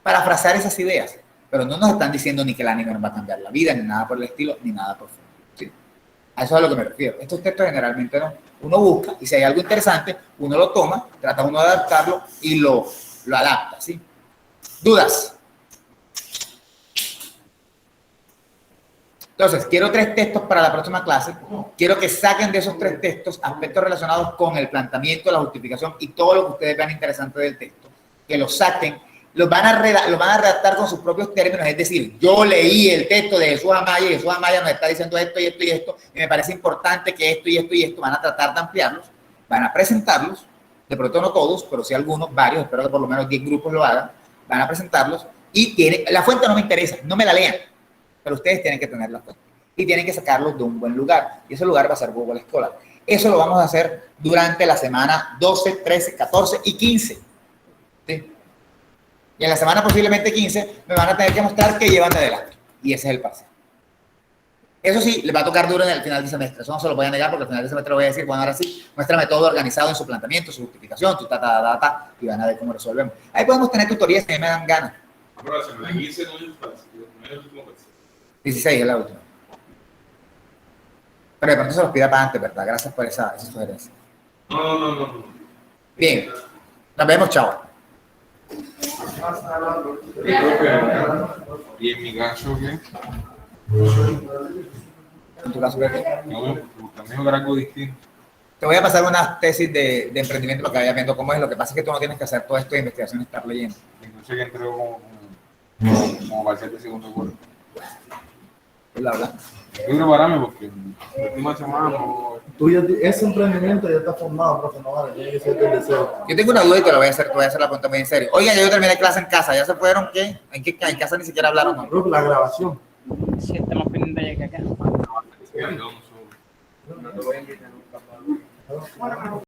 Speaker 1: parafrasear esas ideas. Pero no nos están diciendo ni que el anime nos va a cambiar la vida, ni nada por el estilo, ni nada profundo. ¿Sí? A eso es a lo que me refiero. Estos textos generalmente no. Uno busca y si hay algo interesante, uno lo toma, trata uno de adaptarlo y lo adapta. ¿Sí? ¿Dudas? Entonces, quiero 3 textos para la próxima clase. Quiero que saquen de esos 3 textos aspectos relacionados con el planteamiento, la justificación y todo lo que ustedes vean interesante del texto. Que los saquen, los van a redactar con sus propios términos. Es decir, yo leí el texto de Jesús Amaya y Jesús Amaya nos está diciendo esto y esto y esto, y me parece importante que esto y esto y esto. Van a tratar de ampliarlos, van a presentarlos. De pronto no todos, pero sí algunos, varios, espero que por lo menos 10 grupos lo hagan. Van a presentarlos y la fuente no me interesa, no me la lean. Pero ustedes tienen que tener la fuente y tienen que sacarlos de un buen lugar, y ese lugar va a ser Google Scholar. Eso lo vamos a hacer durante la semana 12, 13, 14 y 15. ¿Sí? Y en la semana posiblemente 15 me van a tener que mostrar que llevan de adelante, y ese es el paso. Eso sí, les va a tocar duro en el final del semestre, eso no se lo voy a negar porque al final del semestre voy a decir, bueno, ahora sí, muéstrame todo organizado en su planteamiento, su justificación, tu data, y van a ver cómo resolvemos. Ahí podemos tener tutorías que a mí me dan ganas.
Speaker 6: Pero la semana 15 no es fácil, no es el último mes.
Speaker 1: 16 es la última. Pero de pronto se los pida para antes, ¿verdad? Gracias por esa sugerencia.
Speaker 6: No.
Speaker 1: Bien, nos vemos, chao.
Speaker 6: ¿Y en mi caso qué?
Speaker 1: ¿En tu caso qué?
Speaker 6: No, también era algo distinto.
Speaker 1: Te voy a pasar unas tesis de emprendimiento para que vayas viendo cómo es. Lo que pasa es que tú no tienes que hacer todo esto de investigación y estar leyendo.
Speaker 6: Incluso que entré como para el segundo curso.
Speaker 1: Bla, bla.
Speaker 6: Yo prepararme porque la última semana no...
Speaker 4: Ese emprendimiento ya está formado, profe, no vale, tiene que ser desde cero.
Speaker 1: Yo tengo una duda y te lo voy a hacer, la pregunta muy en serio. Oigan, ya yo terminé clase en casa, ¿ya se fueron qué? ¿En casa ni siquiera hablaron? ¿No?
Speaker 4: Profe, la grabación.
Speaker 2: Sí, estamos pendientes ya que acá.
Speaker 6: no, no, no.
Speaker 8: No te voy a invitar nunca.